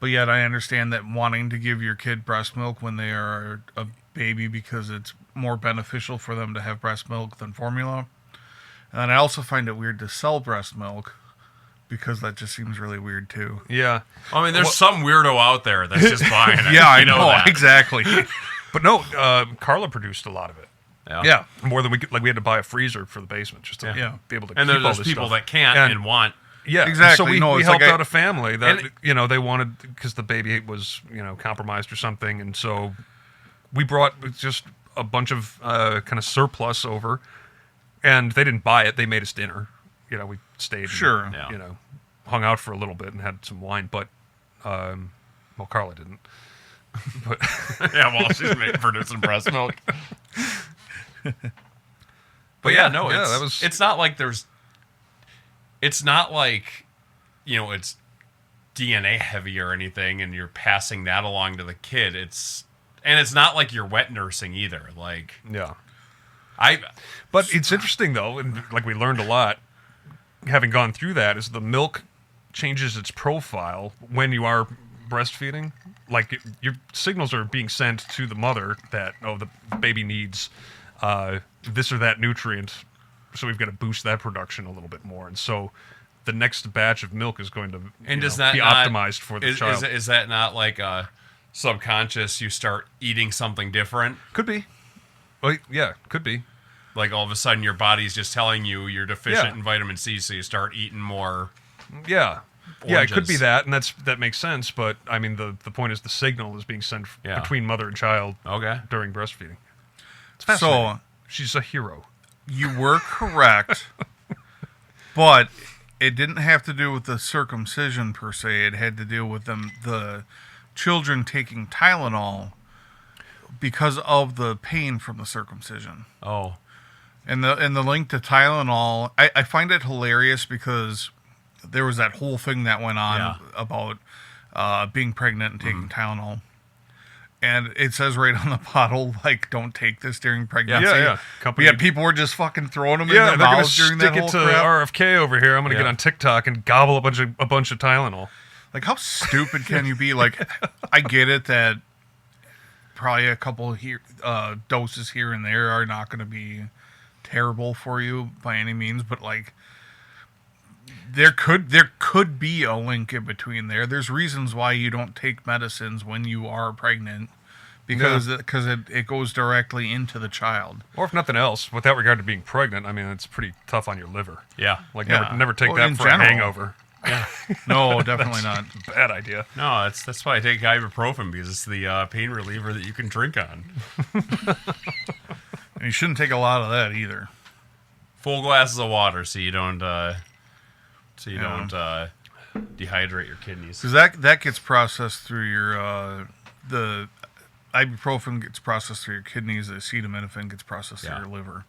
but yet I understand that wanting to give your kid breast milk when they are a baby because it's more beneficial for them to have breast milk than formula. And then I also find it weird to sell breast milk because that just seems really weird too. Yeah. I mean, there's some weirdo out there that's just buying it. Yeah, I You know that. exactly. But no, Carla produced a lot of it. Yeah. More than we could. Like, we had to buy a freezer for the basement just to be able to And keep all there's this people stuff. that can't and want. Yeah, Exactly. So we No, it's helped like out a family that, and- they wanted, because the baby was, compromised or something. And so we brought just a bunch of kind of surplus over, and they didn't buy it. They made us dinner. We stayed. Sure. And, Yeah. hung out for a little bit and had some wine, but, Carla didn't. But Yeah, well, she's producing breast milk. But yeah, no, it's not like it's not like, it's DNA heavy or anything and you're passing that along to the kid. It's not like you're wet nursing either. Like, yeah. But it's interesting though, and like we learned a lot having gone through that, is the milk changes its profile when you are breastfeeding. Like your signals are being sent to the mother that the baby needs this or that nutrient, so we've got to boost that production a little bit more, and so the next batch of milk is going to does that be not, optimized for the child. Is that not like subconscious? You start eating something different. Could be. Well, yeah, could be. Like all of a sudden your body's just telling you you're deficient in vitamin C, so you start eating more. Yeah. Yeah, it could be Oranges. that, and that makes sense. But I mean, the point is the signal is being sent between mother and child during breastfeeding. It's fascinating. So she's a hero. you were correct, but it didn't have to do with the circumcision per se. It had to do with the children taking Tylenol because of the pain from the circumcision. Oh. And the link to Tylenol, I find it hilarious because there was that whole thing that went on about being pregnant and taking Tylenol. And it says right on the bottle, like, don't take this during pregnancy. Yeah. But yet people were just fucking throwing them in their they're gonna mouths during that stick whole it to crap. RFK over here. I'm gonna get on TikTok and gobble a bunch of Tylenol. Like, how stupid can you be? Like, I get it that probably a couple doses here and there are not going to be terrible for you by any means, but like, There could be a link in between there. There's reasons why you don't take medicines when you are pregnant, because it goes directly into the child. Or if nothing else, without regard to being pregnant, I mean, it's pretty tough on your liver. Yeah. Like, Yeah. never take Well, that in for general. a hangover. No, definitely not. Bad idea. No, that's why I take ibuprofen, because it's the pain reliever that you can drink on. And you shouldn't take a lot of that either. Full glasses of water, so you don't dehydrate your kidneys. Because that gets processed through your the ibuprofen gets processed through your kidneys. The acetaminophen gets processed through your liver.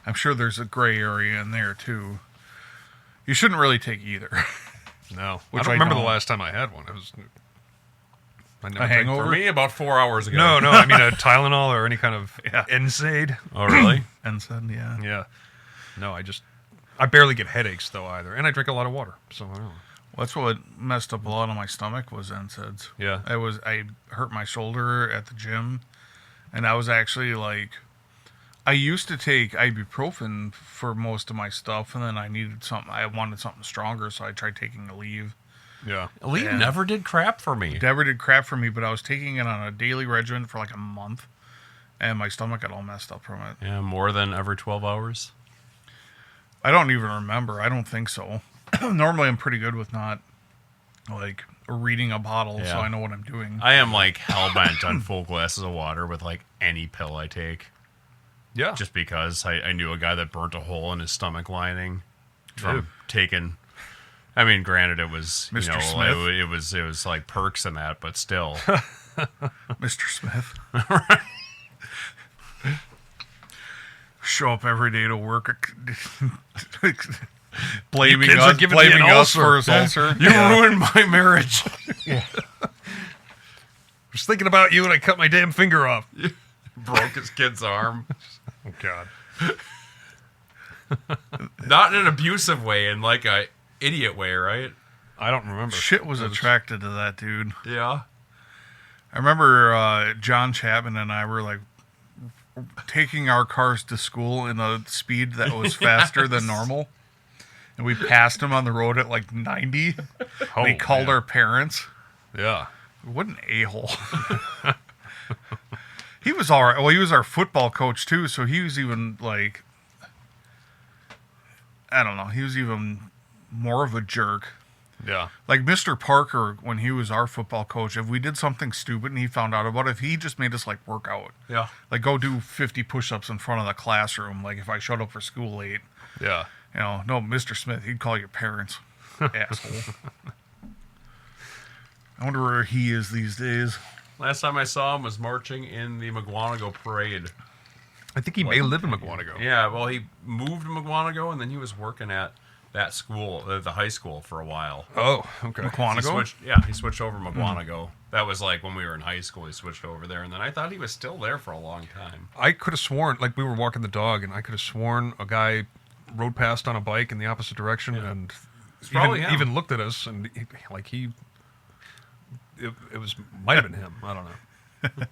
I'm sure there's a gray area in there too. You shouldn't really take either. No. Which I don't I remember the don't. last time I had one. I never A take- hangover? For me, about 4 hours ago. No, I mean a Tylenol or any kind of NSAID. Oh, really? NSAID, yeah. Yeah. No, I barely get headaches though either, and I drink a lot of water. So I don't know. Well, that's what messed up a lot of my stomach was NSAIDs. Yeah. I hurt my shoulder at the gym, and I was actually like, I used to take ibuprofen for most of my stuff, and then I wanted something stronger, so I tried taking Aleve. Yeah. Aleve Yeah. never did crap for me. Never did crap for me, but I was taking it on a daily regimen for like a month, and my stomach got all messed up from it. Yeah, more than every 12 hours. I don't even remember. I don't think so. Normally, I'm pretty good with not like reading a bottle, so Yeah. I know what I'm doing. I am like hell-bent on full glasses of water with like any pill I take. Yeah. Just because I knew a guy that burnt a hole in his stomach lining from taking. I mean, granted, it was Mr. Smith. it was like perks and that, but still. Mr. Smith. Show up every day to work, blaming kids are us, giving me an blaming us ulcer. for his ulcer. You ruined my marriage. was thinking about you and I cut my damn finger off. Broke his kid's arm. Oh God. Not in an abusive way, in like a idiot way, right? I don't remember. Shit was attracted to that dude. Yeah. I remember John Chapman and I were like taking our cars to school in a speed that was faster than normal. And we passed him on the road at like 90. And he called our parents. Yeah. What an a-hole. He was all right. Well, he was our football coach too, so he was even like, I don't know, he was even more of a jerk. Yeah. Like Mr. Parker, when he was our football coach, if we did something stupid and he found out about it, he just made us like work out. Yeah. Like go do 50 push-ups in front of the classroom. Like if I showed up for school late, Yeah. you know, no, Mr. Smith, he'd call your parents. Asshole. I wonder where he is these days. Last time I saw him was marching in the McGuanago parade. I think he may live in McGuanago. Yeah, well, he moved to McGuanago, and then he was working at that school, the high school, for a while. Oh, okay. He McGuanago? switched over to McGuanago. That was like when we were in high school, he switched over there, and then I thought he was still there for a long time. I could have sworn, like we were walking the dog, and I could have sworn a guy rode past on a bike in the opposite direction, and probably him. even looked at us, and it was might have been him. I don't know.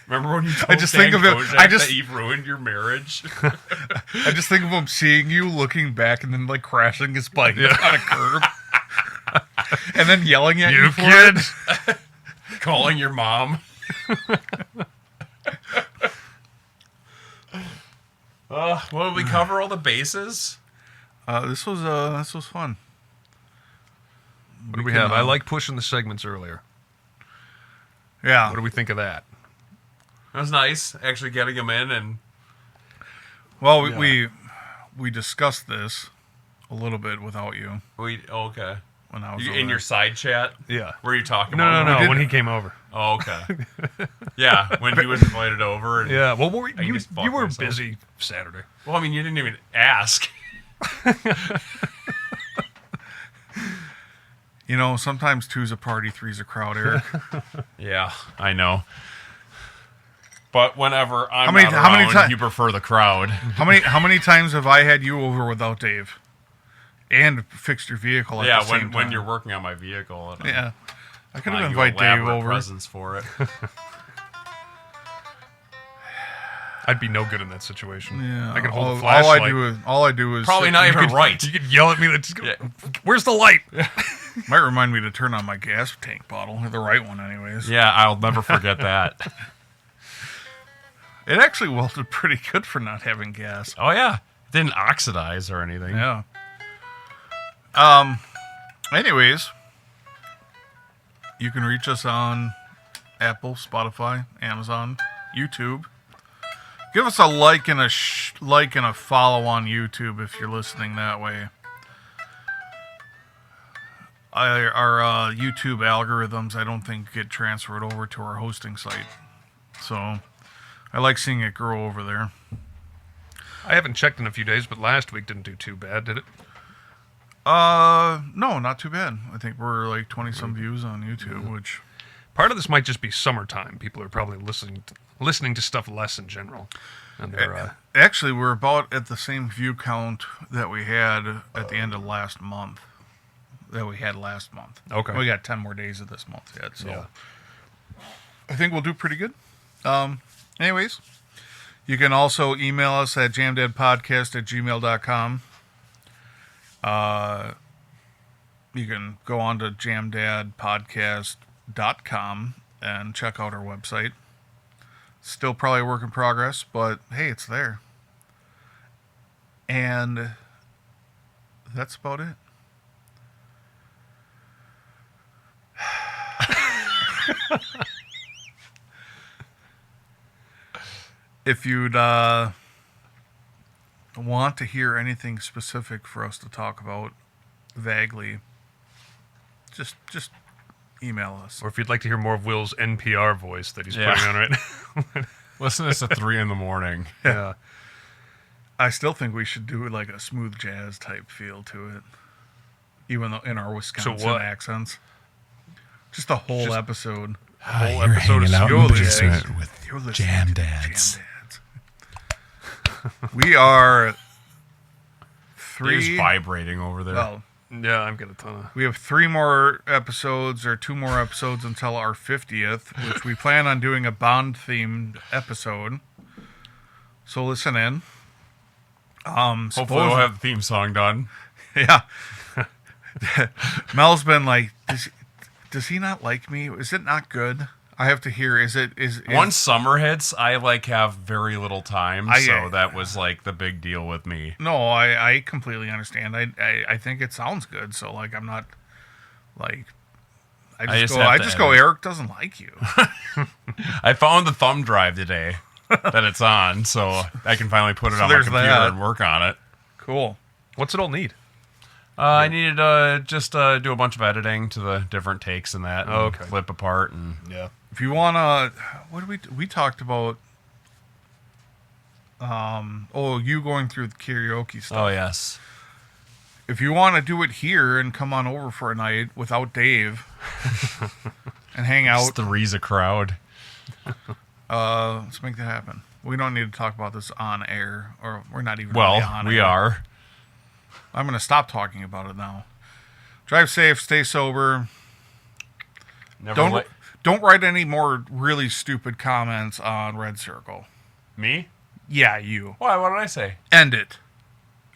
Remember when you told I just think of him- Kojak that he ruined your marriage? I just think of him seeing you, looking back, and then like crashing his bike on a curb. And then yelling at you, You for kid. it. Calling your mom. Well, did we cover all the bases? This was fun. What do we have? I like pushing the segments earlier. Yeah. What do we think of that? It was nice, actually getting him in, and Well, we discussed this a little bit without you okay. when I was You, over in your there. side chat? Yeah. Were you talking No, about no, it? no. When he came over. Oh, okay. Yeah, when he was invited over. And, Yeah. Well, I can just fuck you were myself. busy Saturday. Well, I mean, you didn't even ask. You know, sometimes two's a party, three's a crowd, Eric. Yeah, I know. But whenever I'm many- not how many around, ti- you prefer the crowd. How many times have I had you over without Dave? And fixed your vehicle at Yeah, the same time. when you're working on my vehicle. And Yeah. I could buying have you invited Dave elaborate over. presents for it. I'd be no good in that situation. Yeah, I can hold a all flashlight. I do is Probably sit- not you even could- right. You could yell at me. Just go, Where's the light? Might remind me to turn on my gas tank bottle, the right one, anyways. Yeah, I'll never forget that. It actually welded pretty good for not having gas. Oh yeah, it didn't oxidize or anything. Yeah. Anyways, you can reach us on Apple, Spotify, Amazon, YouTube. Give us a like and a follow on YouTube if you're listening that way. Our YouTube algorithms, I don't think, get transferred over to our hosting site. So I like seeing it grow over there. I haven't checked in a few days, but last week didn't do too bad, did it? No, not too bad. I think we're like 20-some views on YouTube, which... Part of this might just be summertime. People are probably listening to stuff less in general. And they're, Actually, we're about at the same view count that we had at the end of last month. Okay. We got 10 more days of this month yet, so Yeah. I think we'll do pretty good. Anyways, you can also email us at jamdadpodcast@gmail.com. You can go on to jamdadpodcast.com and check out our website. Still probably a work in progress, but hey, it's there. And that's about it. If you'd want to hear anything specific for us to talk about vaguely, just email us. or if you'd like to hear more of Will's NPR voice that he's Yeah. putting on right now. Listen to this at 3 a.m. Yeah. I still think we should do like a smooth jazz type feel to it, even though in our Wisconsin what? accents. Just a whole Just- episode. Whole episode of out in Smooth the Jazz. basement with You're listening to Jamdads. Jamdads. We are He's 3. vibrating over there. Well, Yeah, I've got a ton of... we have 3 more episodes or 2 more episodes until our 50th, which we plan on doing a Bond-themed episode. So listen in. Hopefully we'll have the theme song done. Yeah. Mel's been like, does he not like me? Is it not good? I have to hear. Is Once summer hits, I have very little time, I- so that was like the big deal with me. No, I completely understand. I think it sounds good. So like, I'm not like. I just have to just go. edit. Eric doesn't like you. I found the thumb drive today that it's on, so I can finally put it So on my there's computer that. and work on it. Cool. What's it all need? I needed to just do a bunch of editing to the different takes and that. And Oh, okay. Flip apart and Yeah. If you wanna, what do we talked about? You going through the karaoke stuff. oh yes, If you want to do it here and come on over for a night without Dave and hang out, just three's a crowd. let's make that happen. We don't need to talk about this on air, or we're not even Well, really on we air. are. I'm going to stop talking about it now. Drive safe, stay sober. Never Don't write any more really stupid comments on Red Circle. me. Yeah, you. Why? What did I say? End it.